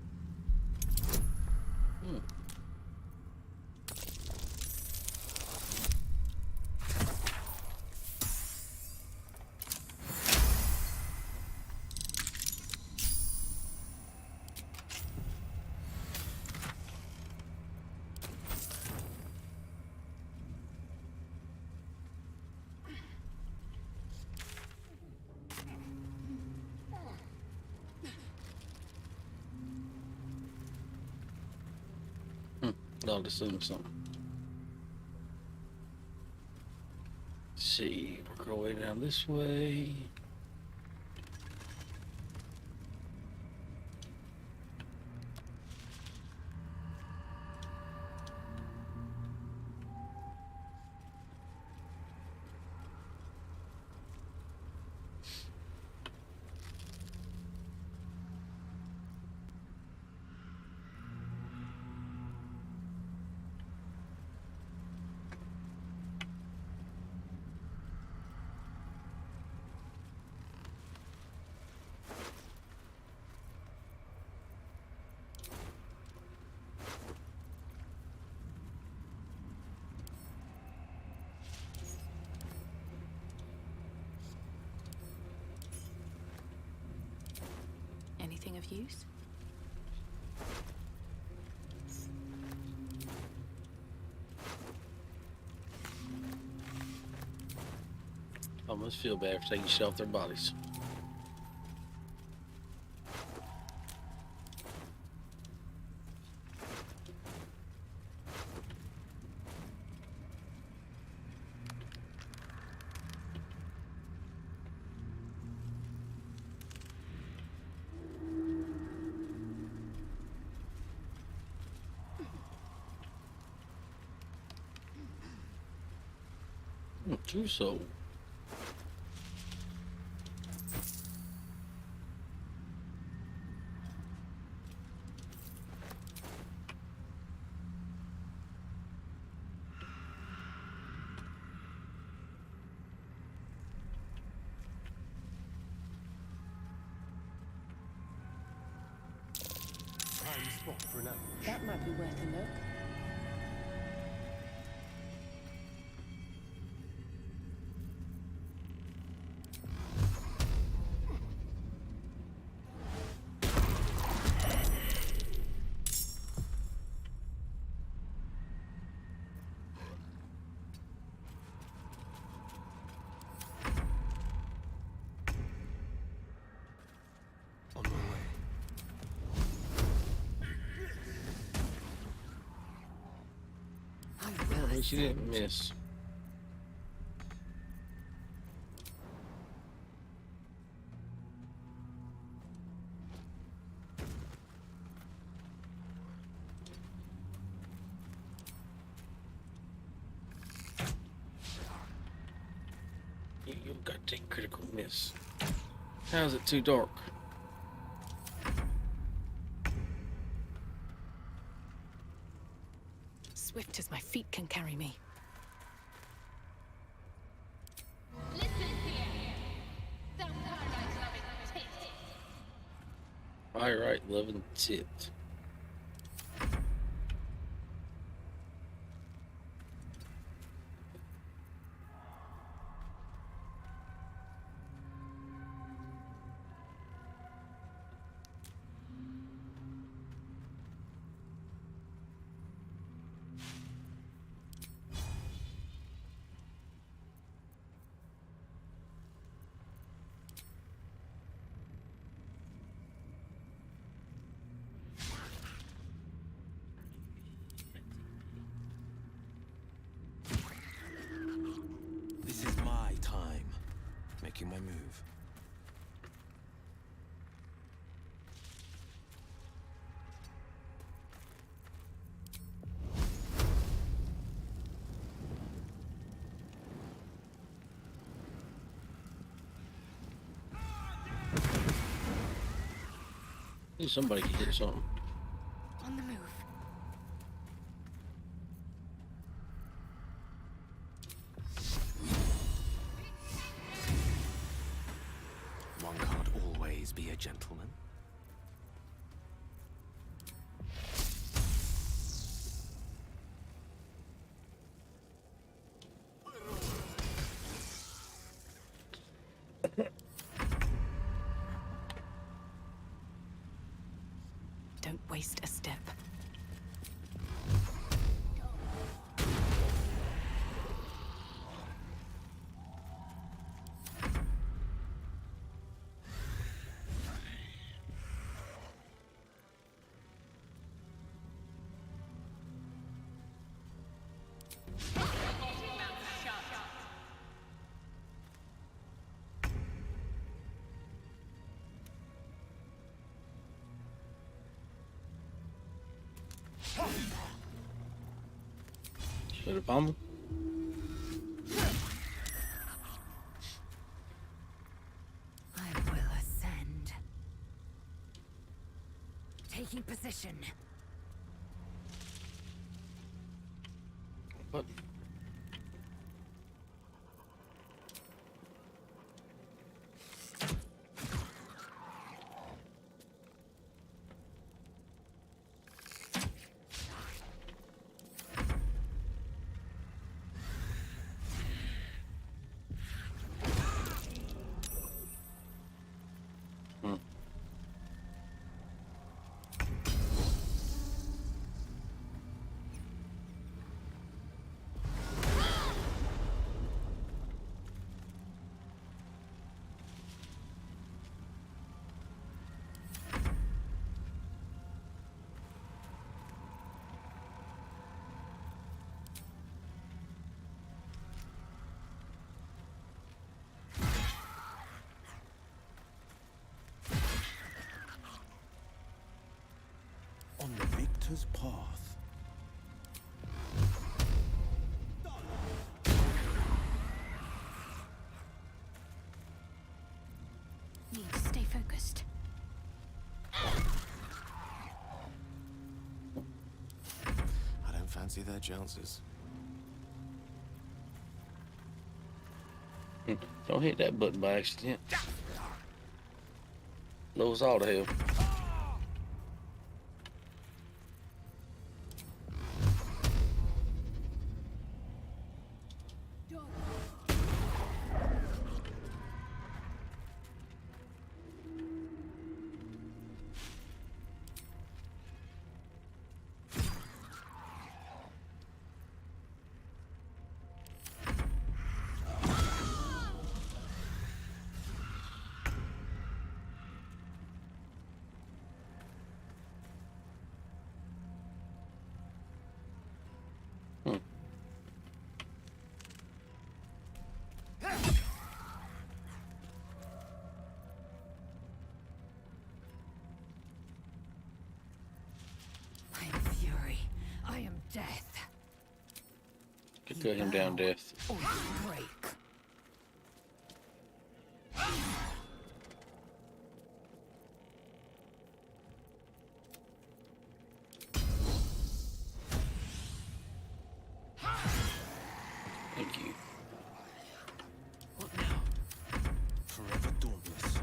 I'll assume something. Let's see, work our way down this way. Anything of use? I almost feel bad for taking shit off their bodies. True soul. Prime spot for an ambush. That might be worth a look. On my way. At least you didn't miss. You got to take critical miss. How's it too dark? Swift as my feet can carry me. Alright, loving tit. Somebody can hit something. On the move. One can't always be a gentleman. Don't waste a step. Should have bombed. I will ascend. Taking position. What? On the victor's path. Need to stay focused. I don't fancy their chances. Don't hit that button by accident. Blows all the hell. I am fury. I am death. Could cut him down, death. Or you break. Thank you. What now? Forever dauntless.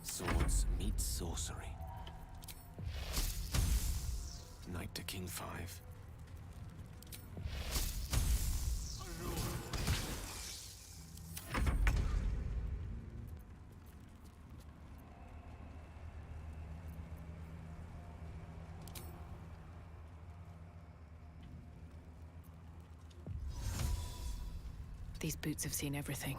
Swords meet sorcery. Knight to King 5. These boots have seen everything.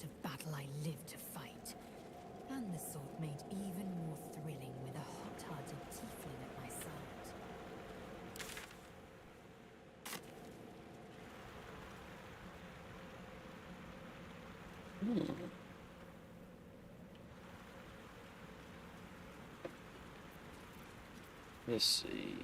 sort of battle I live to fight. And the sort made even more thrilling with a hot-hearted tiefling at my side. Let's see.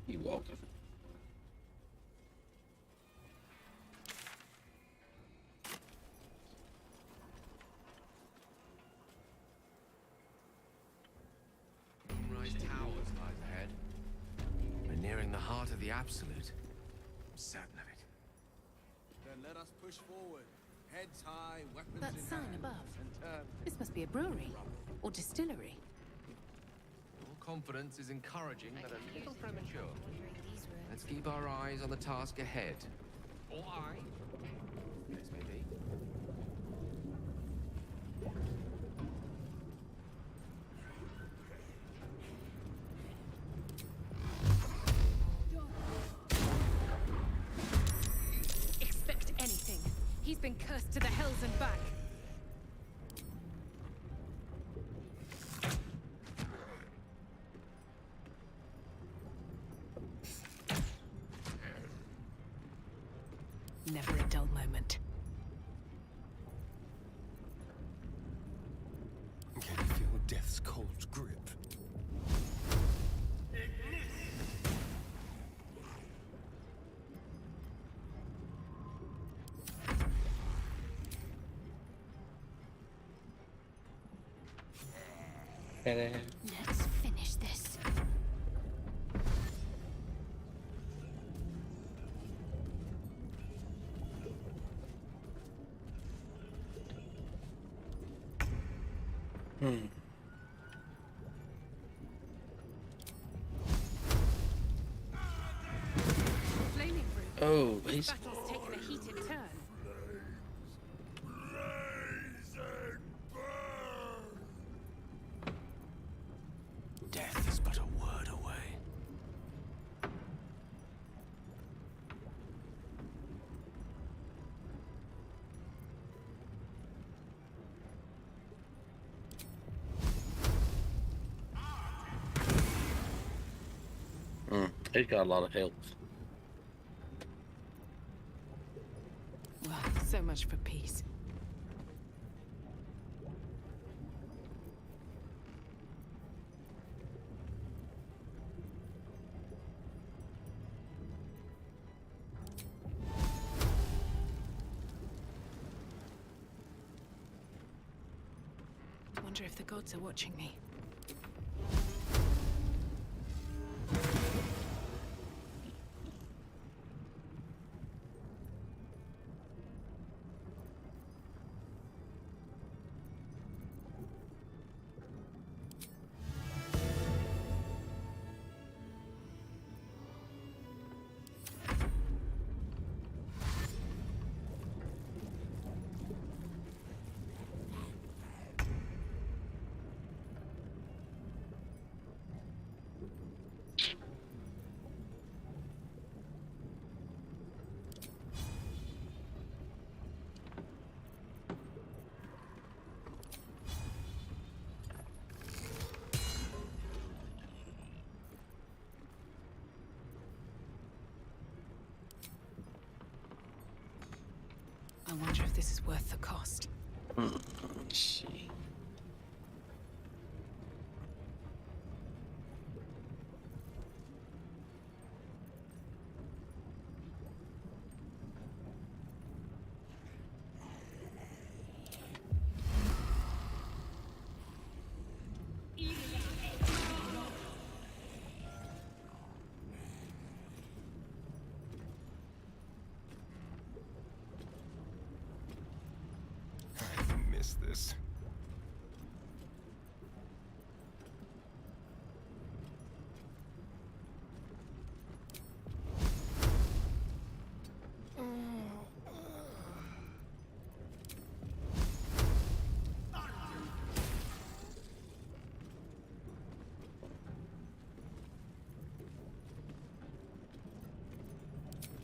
You're welcome. Sunrise Towers lies ahead. We're nearing the heart of the Absolute. I'm certain of it. Then let us push forward. Heads high, weapons That in sign hand, above. and turn. This must be a brewery or distillery. Your confidence is encouraging, but a little premature. Let's keep our eyes on the task ahead. Or I. This may be. Expect anything. He's been cursed to the hells and back. Never a dull moment. Can you feel death's cold grip? Let's finish this. Flaming room. Oh, This he's battle's taken a heated turn. Death is but a word away. He's got a lot of health. Well, so much for peace. Wonder if the gods are watching me. wonder if this is worth the cost. Let's see. I miss this.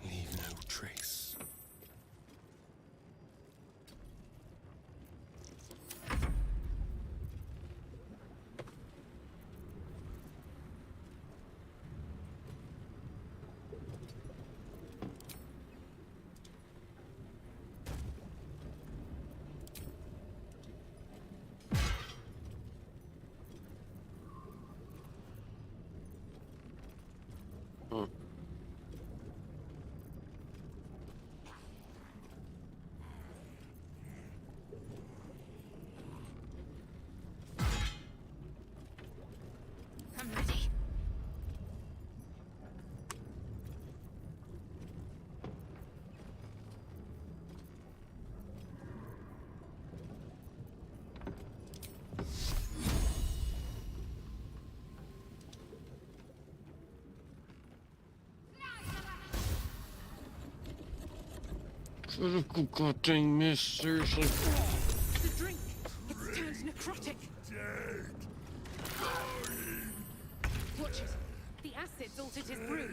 Leave no trace. I'm ready. Critical goddamn miss, seriously. The drink! It's turned necrotic! Watch it. The acid's altered his brew.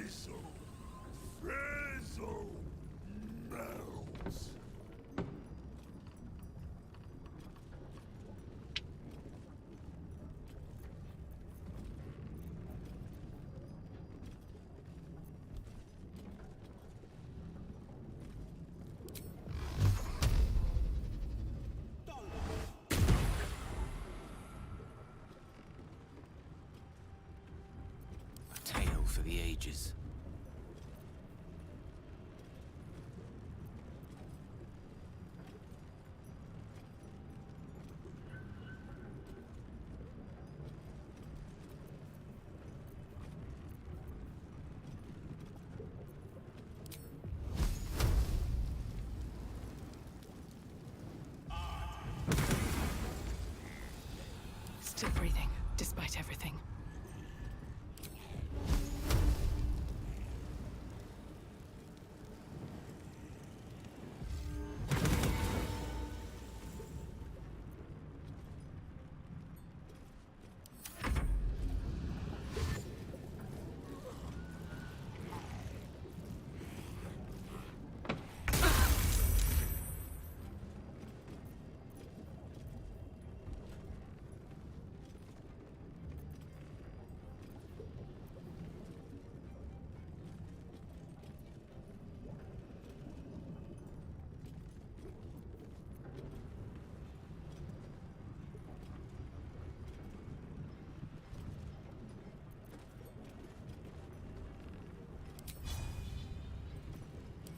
A tale for the ages. Still breathing, despite everything.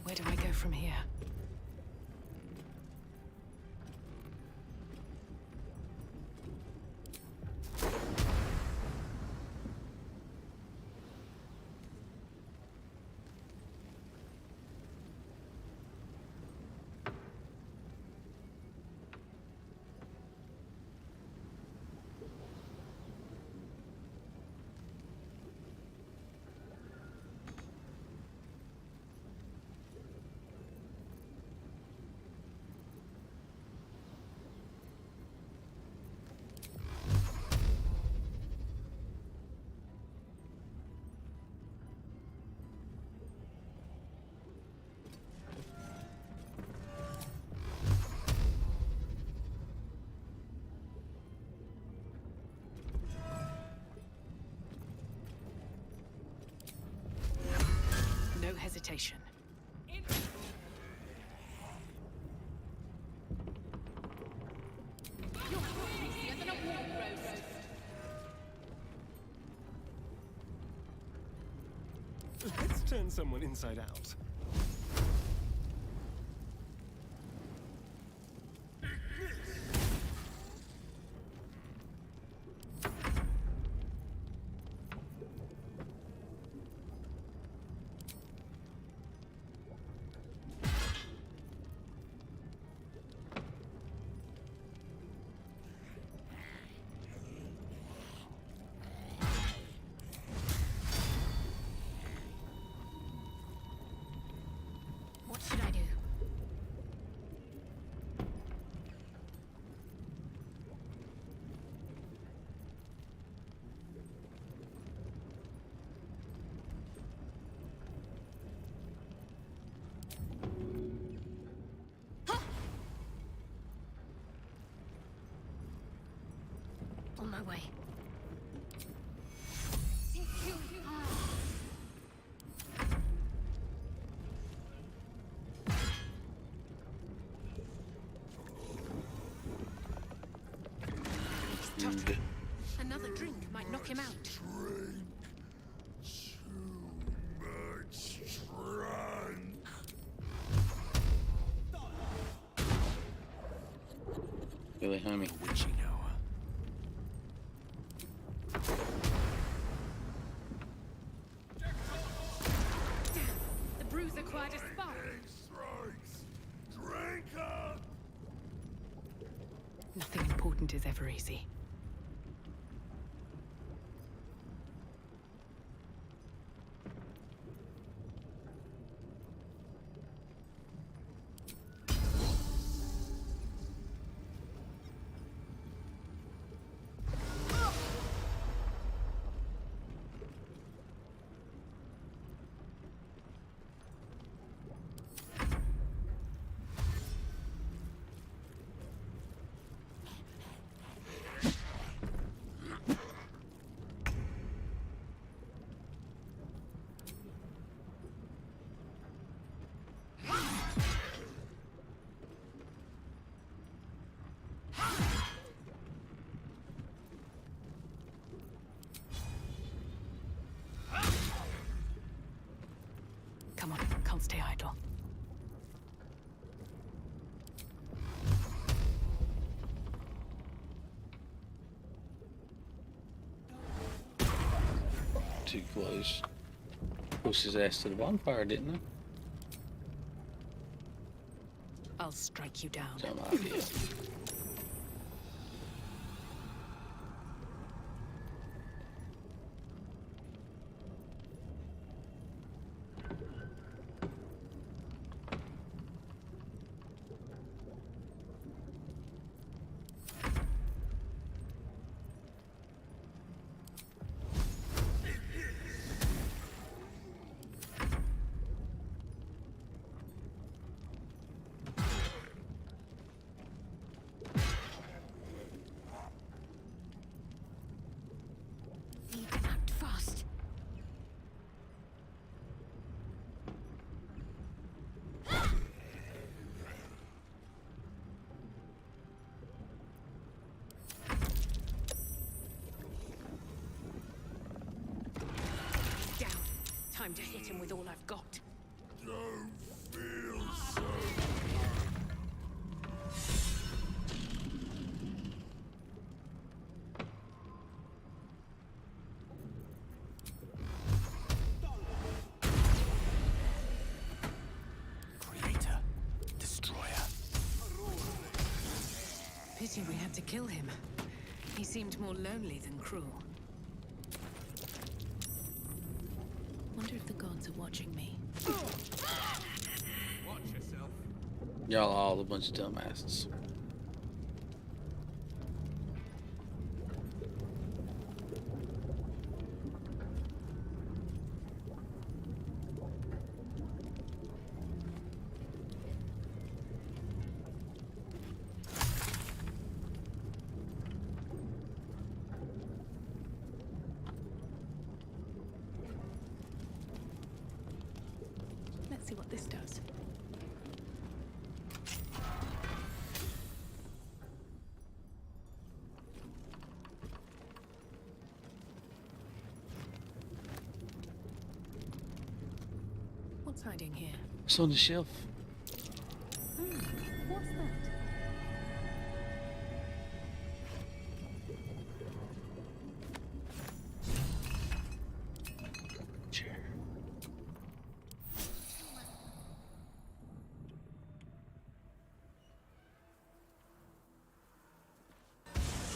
Where do I go from here? No hesitation. Let's turn someone inside out. What should I do? On my way. He's tottering. Another drink might knock him out. Really, homie. Witching hour. The bruiser acquired a spark. Nothing important is ever easy. Come on, can't stay idle. Too close. Pushed his ass to the bonfire, didn't I? I'll strike you down. Some idea. Need to act fast. Down. Time to hit him with all I've got. Don't feel so. Creator. Destroyer. Pity we had to kill him. He seemed more lonely than cruel. Wonder if the gods are watching me. Watch yourself. Y'all all a bunch of dumbasses. Let's see what this does. What's hiding here? It's on the shelf. What's that?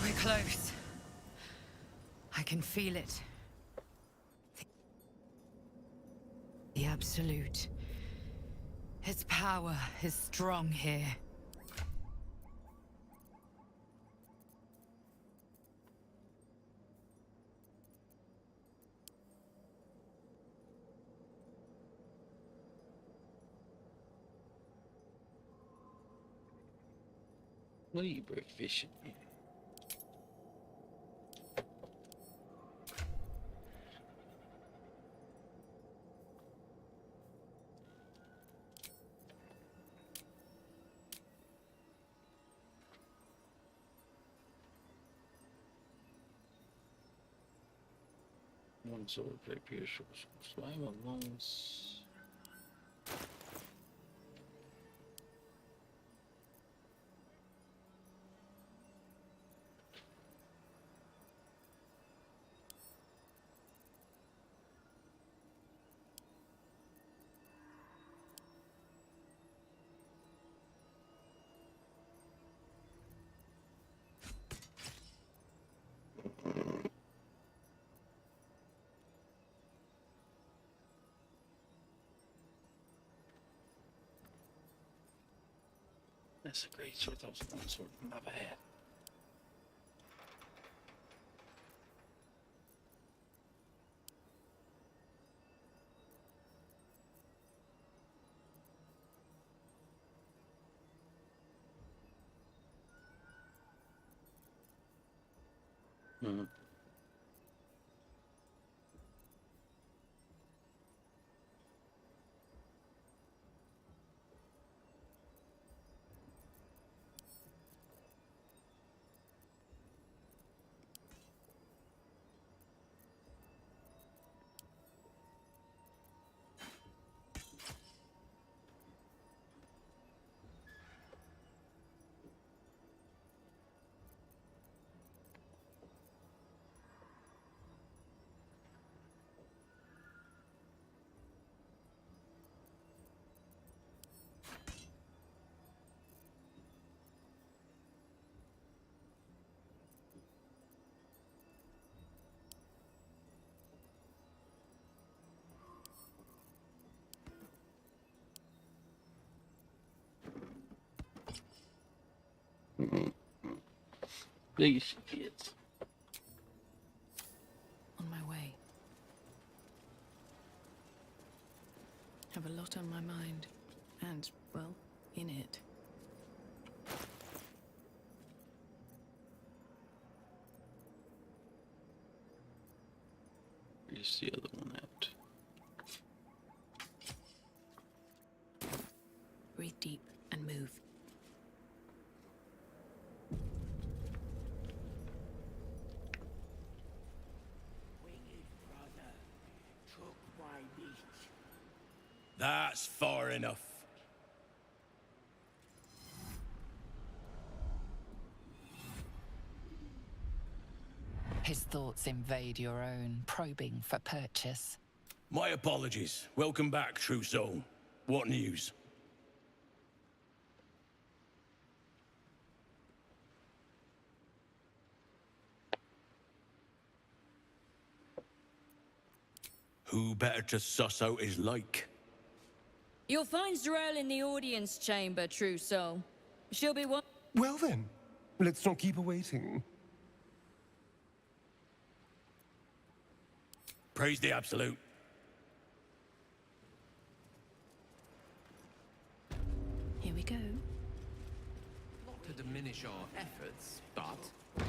We're close. I can feel it. The Absolute. Its power is strong here. What are you breakfishing? One sword, rapier, slime of bones. That's a great sword. That was one sword. My bad. Mm-hmm. Big as she gets. On my way. Have a lot on my mind. And, well, in it. Where's the other one at? Breathe deep and move. That's far enough. His thoughts invade your own, probing for purchase. My apologies. Welcome back, true soul. What news? Who better to suss out his like? You'll find Z'rell in the audience chamber, true soul. She'll be one. Well then, let's not keep her waiting. Praise the Absolute. Here we go. Not to diminish our efforts, but it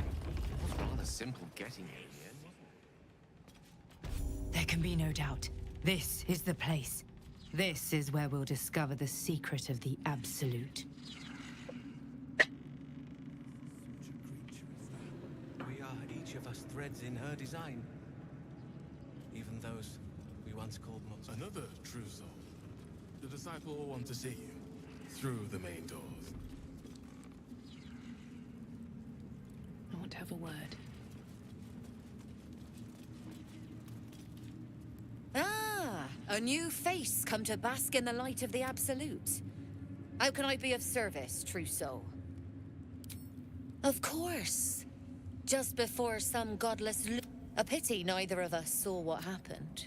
was rather simple getting here in the end, wasn't it? There can be no doubt. This is the place. This is where we'll discover the secret of the Absolute. We are each of us threads in her design. Even those we once called monsters. Another true soul. The disciple will want to see you. Through the main doors. I want to have a word. Ah, a new face come to bask in the light of the Absolute. How can I be of service, Trousseau? Of course. Just before some godless a pity neither of us saw what happened.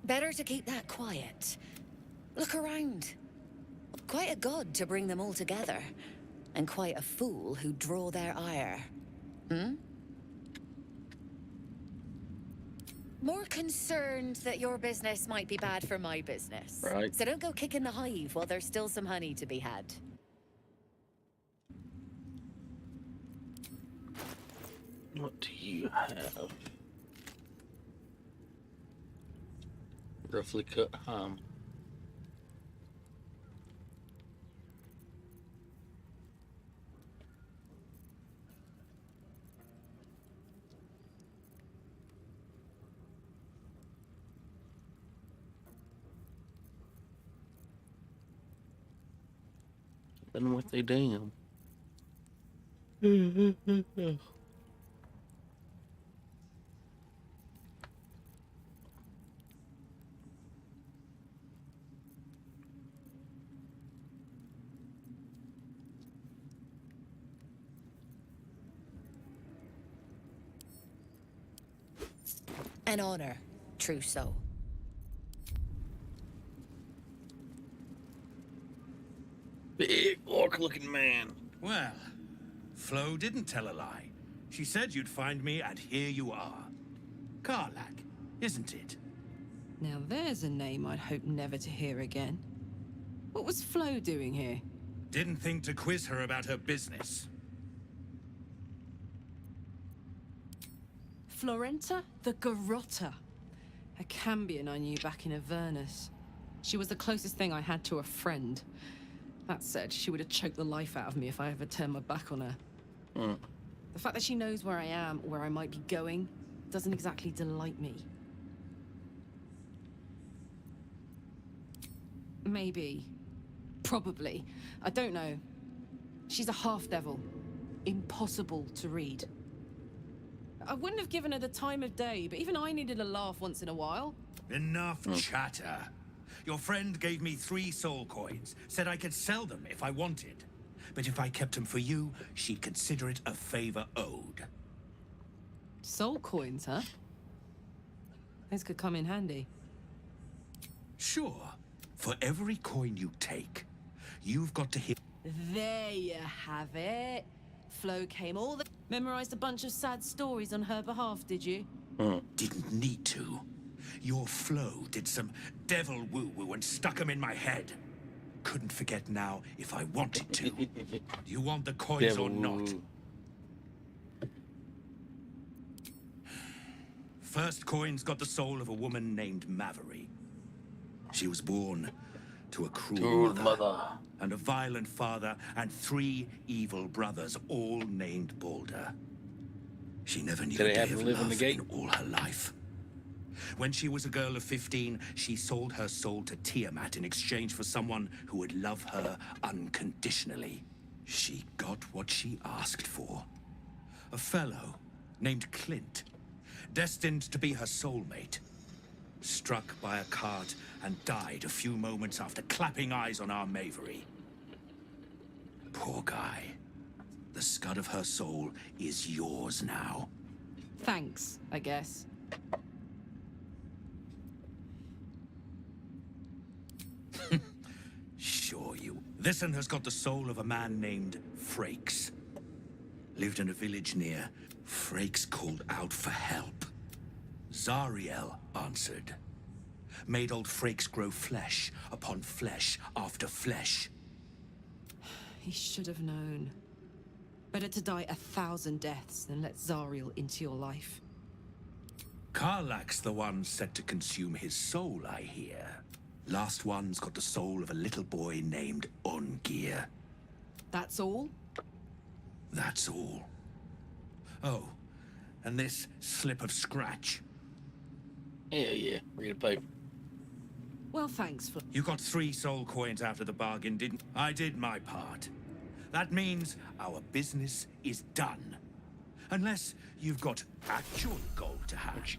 Better to keep that quiet. Look around. Quite a god to bring them all together. And quite a fool who draw their ire. More concerned that your business might be bad for my business. Right. So don't go kicking the hive while there's still some honey to be had. What do you have? Roughly cut ham. Then what they damn. An honor, Trousseau. Big orc-looking man. Well, Flo didn't tell a lie. She said you'd find me, and here you are. Karlak, isn't it? Now there's a name I'd hope never to hear again. What was Flo doing here? Didn't think to quiz her about her business. Florenta the Garotta. A Cambion I knew back in Avernus. She was the closest thing I had to a friend. That said, she would have choked the life out of me if I ever turned my back on her. The fact that she knows where I am, where I might be going, doesn't exactly delight me. Maybe. Probably. I don't know. She's a half-devil. Impossible to read. I wouldn't have given her the time of day, but even I needed a laugh once in a while. Enough chatter. Your friend gave me 3 soul coins, said I could sell them if I wanted. But if I kept them for you, she'd consider it a favor owed. Soul coins, huh? Those could come in handy. Sure. For every coin you take, you've got to hit... There you have it. Flo came all the... Memorized a bunch of sad stories on her behalf, did you? Didn't need to. Your Flo did some devil woo-woo and stuck 'em in my head. Couldn't forget now if I wanted to. Do you want the coins Devil or not? woo-woo. First coin's got the soul of a woman named Mavery. She was born to a cruel mother and a violent father and 3 evil brothers, all named Baldur. She never knew Did a they day have to of live in the love gate? in all her life. When she was a girl of 15, she sold her soul to Tiamat in exchange for someone who would love her unconditionally. She got what she asked for. A fellow named Clint, destined to be her soulmate. Struck by a cart and died a few moments after clapping eyes on our Mavery. Poor guy. The scud of her soul is yours now. Thanks, I guess. Sure you. This one has got the soul of a man named Frakes. Lived in a village near. Frakes called out for help. Zariel answered. Made old Frakes grow flesh upon flesh after flesh. He should have known. Better to die 1,000 deaths than let Zariel into your life. Karlak's the one set to consume his soul, I hear. Last one's got the soul of a little boy named Ungir. That's all? That's all. Oh, And this slip of scratch. Hell yeah, read a paper. Well, thanks for... You got 3 soul coins out of the bargain, didn't you? I did my part. That means our business is done. Unless you've got actual gold to hand.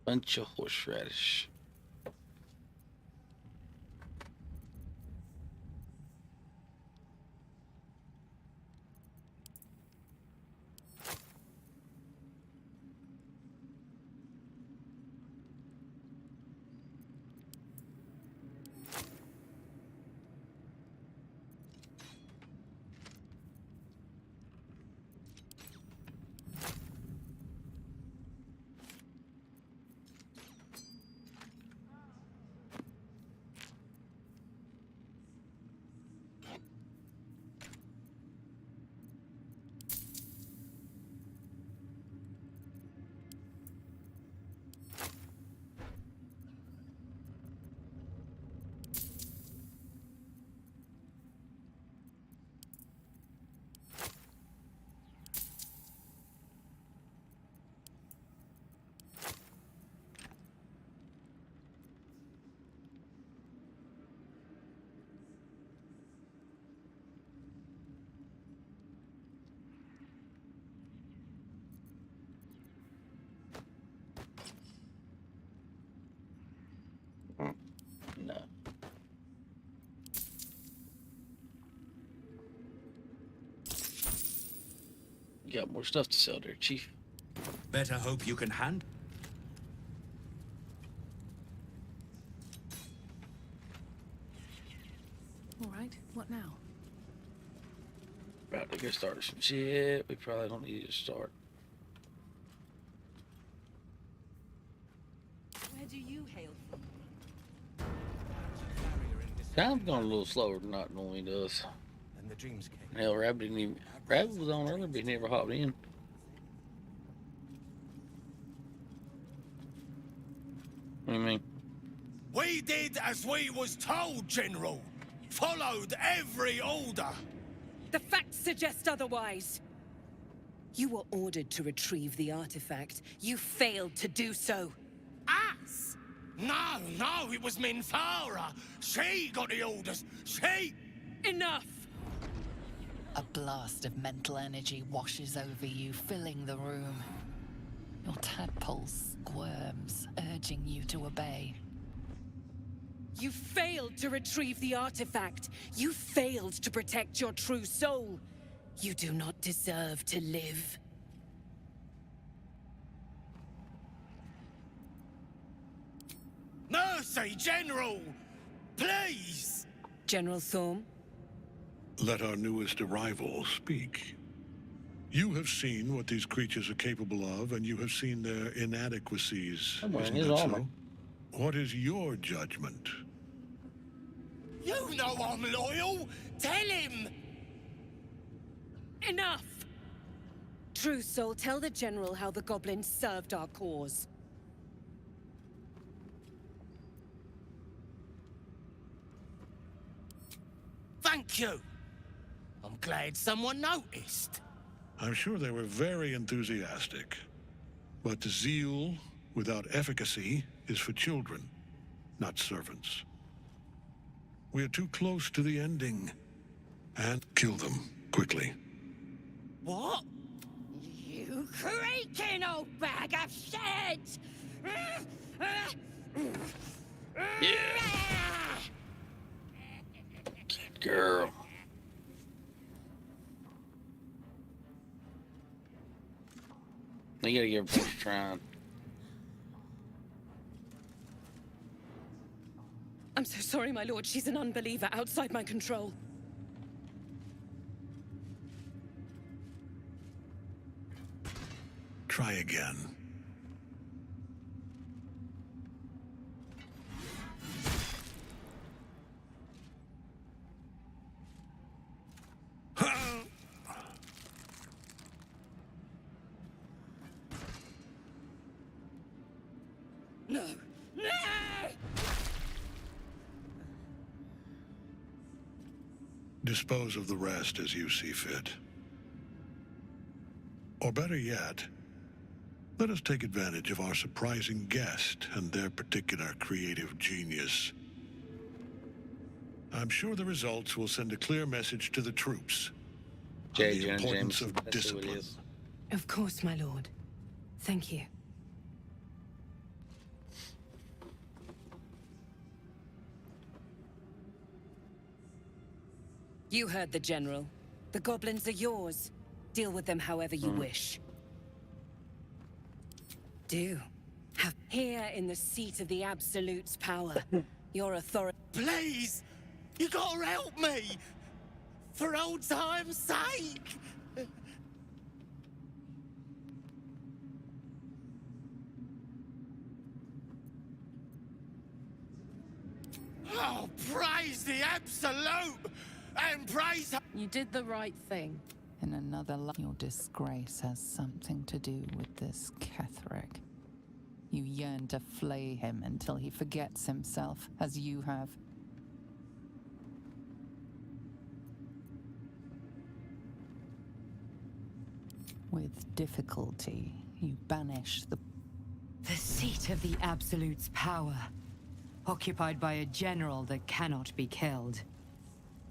Bunch of horseradish. No. You got more stuff to sell there, Chief. Better hope you can handle. All right, what now? About to get started some shit. We probably don't need to start. Where do you hail from? Time's gone a little slower than not normally does. And the dreams came. Hell, Rabbit didn't even. Rabbit was on earlier, but he never hopped in. What do you mean? We did as we was told, General. Followed every order. The facts suggest otherwise. You were ordered to retrieve the artifact. You failed to do so. Us? No, it was Minthara. She got the orders. She... Enough! A blast of mental energy washes over you, filling the room. Your tadpole squirms, urging you to obey. You failed to retrieve the artifact. You failed to protect your true soul. You do not deserve to live. Mercy, General! Please! General Thorm? Let our newest arrival speak. You have seen what these creatures are capable of, and you have seen their inadequacies. Isn't that so? What is your judgment? You know I'm loyal! Tell him! Enough! True Soul, tell the General how the goblins served our cause. Thank you! I'm glad someone noticed. I'm sure they were very enthusiastic. But zeal without efficacy is for children, not servants. We are too close to the ending. And kill them, quickly. What? You creaking old bag of shit! Yeah. Good girl. You gotta give her a trying. I'm so sorry, my lord. She's an unbeliever outside my control. Try again. No! No! Dispose of the rest as you see fit. Or better yet, let us take advantage of our surprising guest and their particular creative genius. I'm sure the results will send a clear message to the troops on the importance of discipline. Of course, my lord. Thank you. You heard the General. The goblins are yours. Deal with them however you wish. Do. Have here in the seat of the Absolute's power. Your authority. Please! You gotta help me! For old time's sake! Oh, praise the Absolute! And praise... You did the right thing. In another life, your disgrace has something to do with this Ketheric. You yearn to flay him until he forgets himself, as you have. With difficulty, you banish the seat of the Absolute's power, occupied by a general that cannot be killed.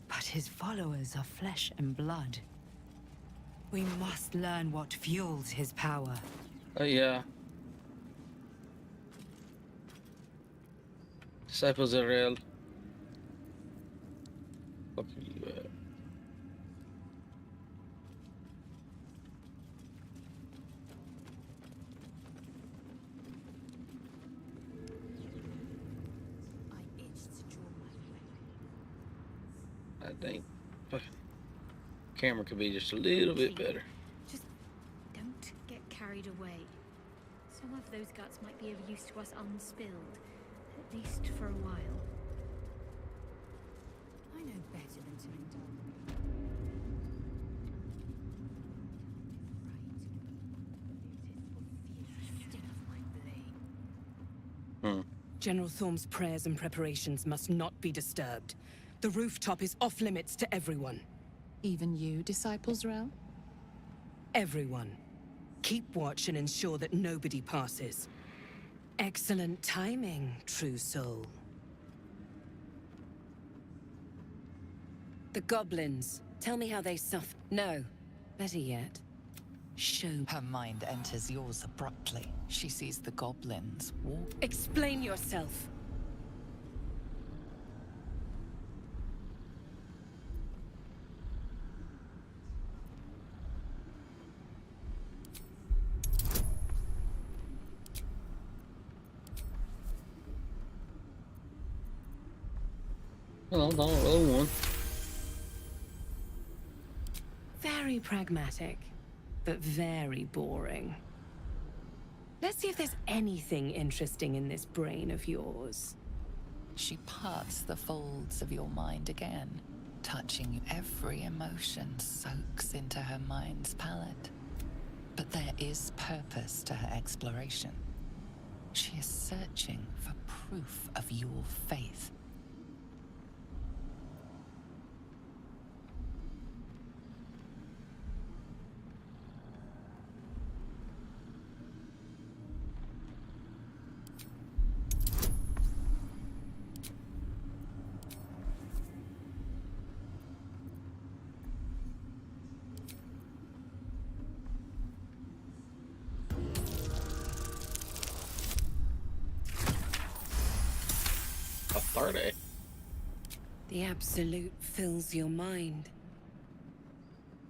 But his followers are flesh and blood. We must learn what fuels his power. Oh, yeah. Disciples are real. Fuck are you at? I think fucking camera could be just a little bit better. Just don't get carried away. Some of those guts might be of use to us unspilled, at least for a while. I know better than to indulge. General Thorm's prayers and preparations must not be disturbed. The rooftop is off limits to everyone. Even you, Disciples Realm? Everyone. Keep watch and ensure that nobody passes. Excellent timing, true soul. The goblins. Tell me how they suffer. No. Better yet. Show. Her mind enters yours abruptly. She sees the goblins walk. Explain yourself. Well, don't roll one. Very pragmatic, but very boring. Let's see if there's anything interesting in this brain of yours. She parts the folds of your mind again, touching you. Every emotion soaks into her mind's palette. But there is purpose to her exploration. She is searching for proof of your faith. 30. The Absolute fills your mind.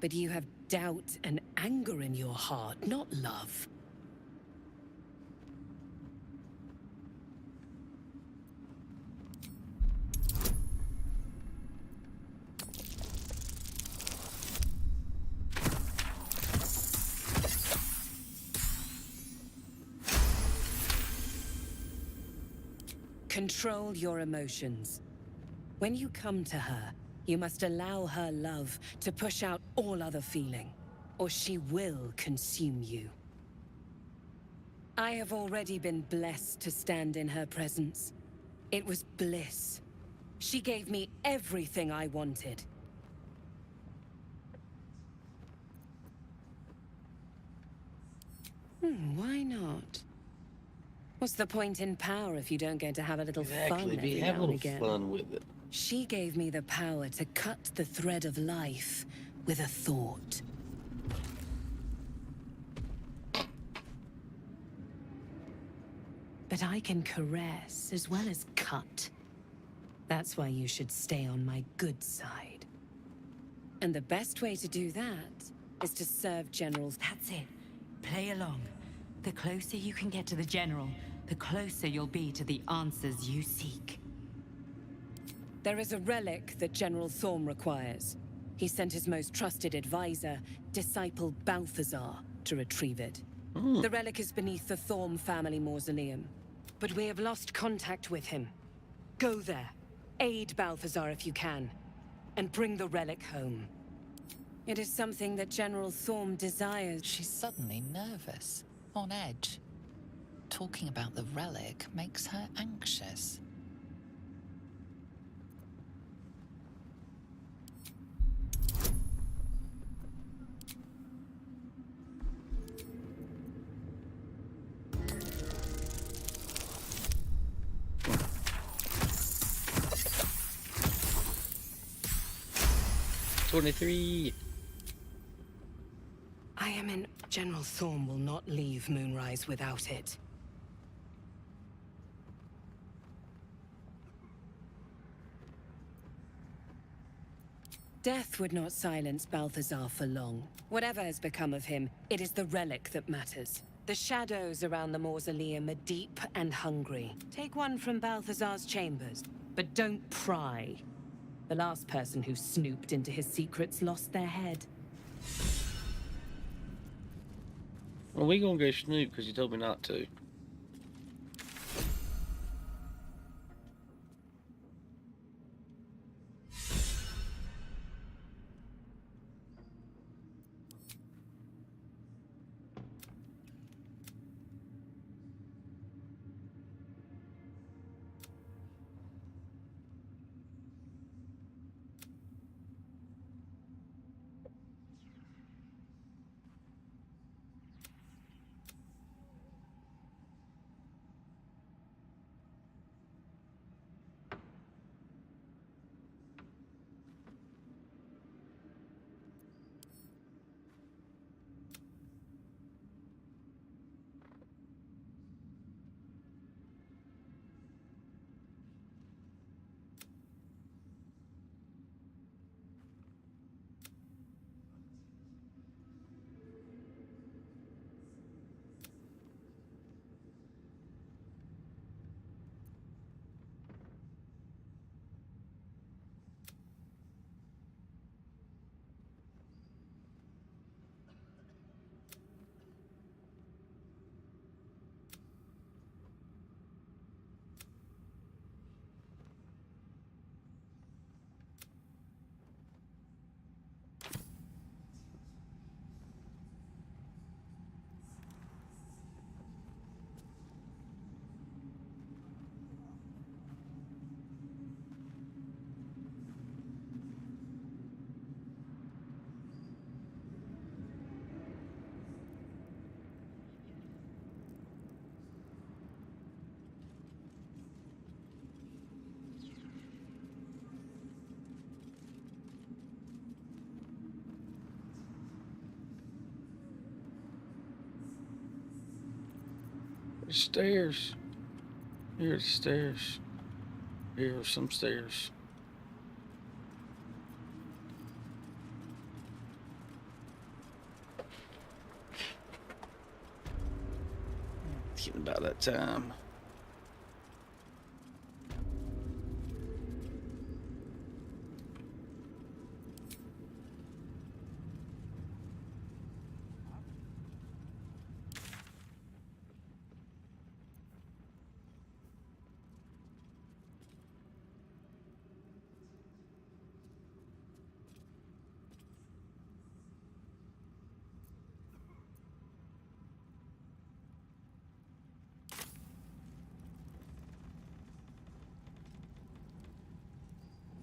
But you have doubt and anger in your heart, not love. Control your emotions. When you come to her, you must allow her love to push out all other feeling, or she will consume you. I have already been blessed to stand in her presence. It was bliss. She gave me everything I wanted. Why not? What's the point in power if you don't get to have a little fun every now and again? Fun with it. She gave me the power to cut the thread of life with a thought. But I can caress as well as cut. That's why you should stay on my good side. And the best way to do that is to serve generals. That's it. Play along. The closer you can get to the General, the closer you'll be to the answers you seek. There is a relic that General Thorm requires. He sent his most trusted advisor, disciple Balthazar, to retrieve it. The relic is beneath the Thorm family mausoleum. But we have lost contact with him. Go there, aid Balthazar if you can, and bring the relic home. It is something that General Thorm desires. She's suddenly nervous, on edge. Talking about the relic makes her anxious. I am in. General Thorm will not leave Moonrise without it. Death would not silence Balthazar for long. Whatever has become of him, it is the relic that matters. The shadows around the mausoleum are deep and hungry. Take one from Balthazar's chambers, but don't pry. The last person who snooped into his secrets lost their head. Well, we gonna go snoop because you told me not to. Stairs. Here are the stairs. Here are some stairs. It's getting about that time.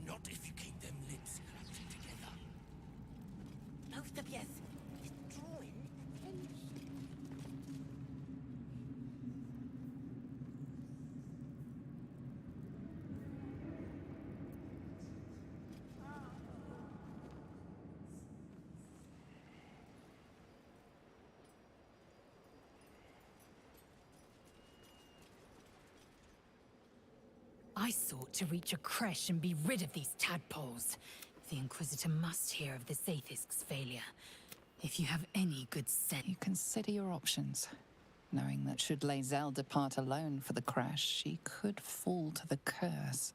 Not if you keep them lips clamped together. Both of yes. Drawing I sought to reach a creche and be rid of these tadpoles. The Inquisitor must hear of the Sathisk's failure. If you have any good sense... You consider your options, knowing that should Lae'zel depart alone for the crash, she could fall to the curse.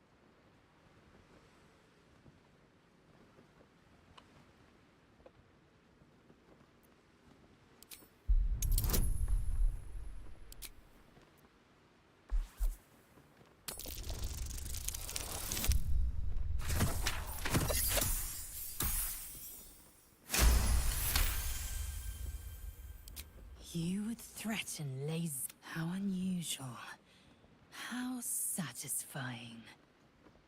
You would threaten Lae'zel. How unusual. How satisfying.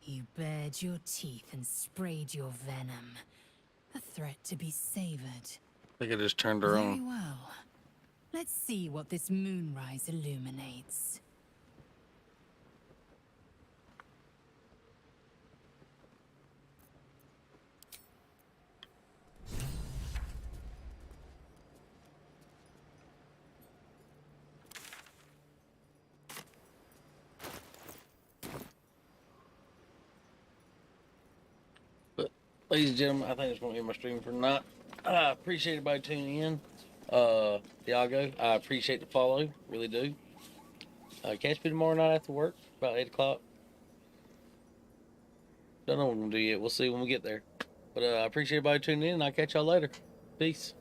You bared your teeth and sprayed your venom. A threat to be savored. I think I just turned her Very on. well. Let's see what this moonrise illuminates. Ladies and gentlemen, I think it's going to be my stream for tonight. I appreciate everybody tuning in. Iago, I appreciate the follow. Really do. Catch me tomorrow night after work, about 8 o'clock. Don't know what I'm going to do yet. We'll see when we get there. But I appreciate everybody tuning in, and I'll catch y'all later. Peace.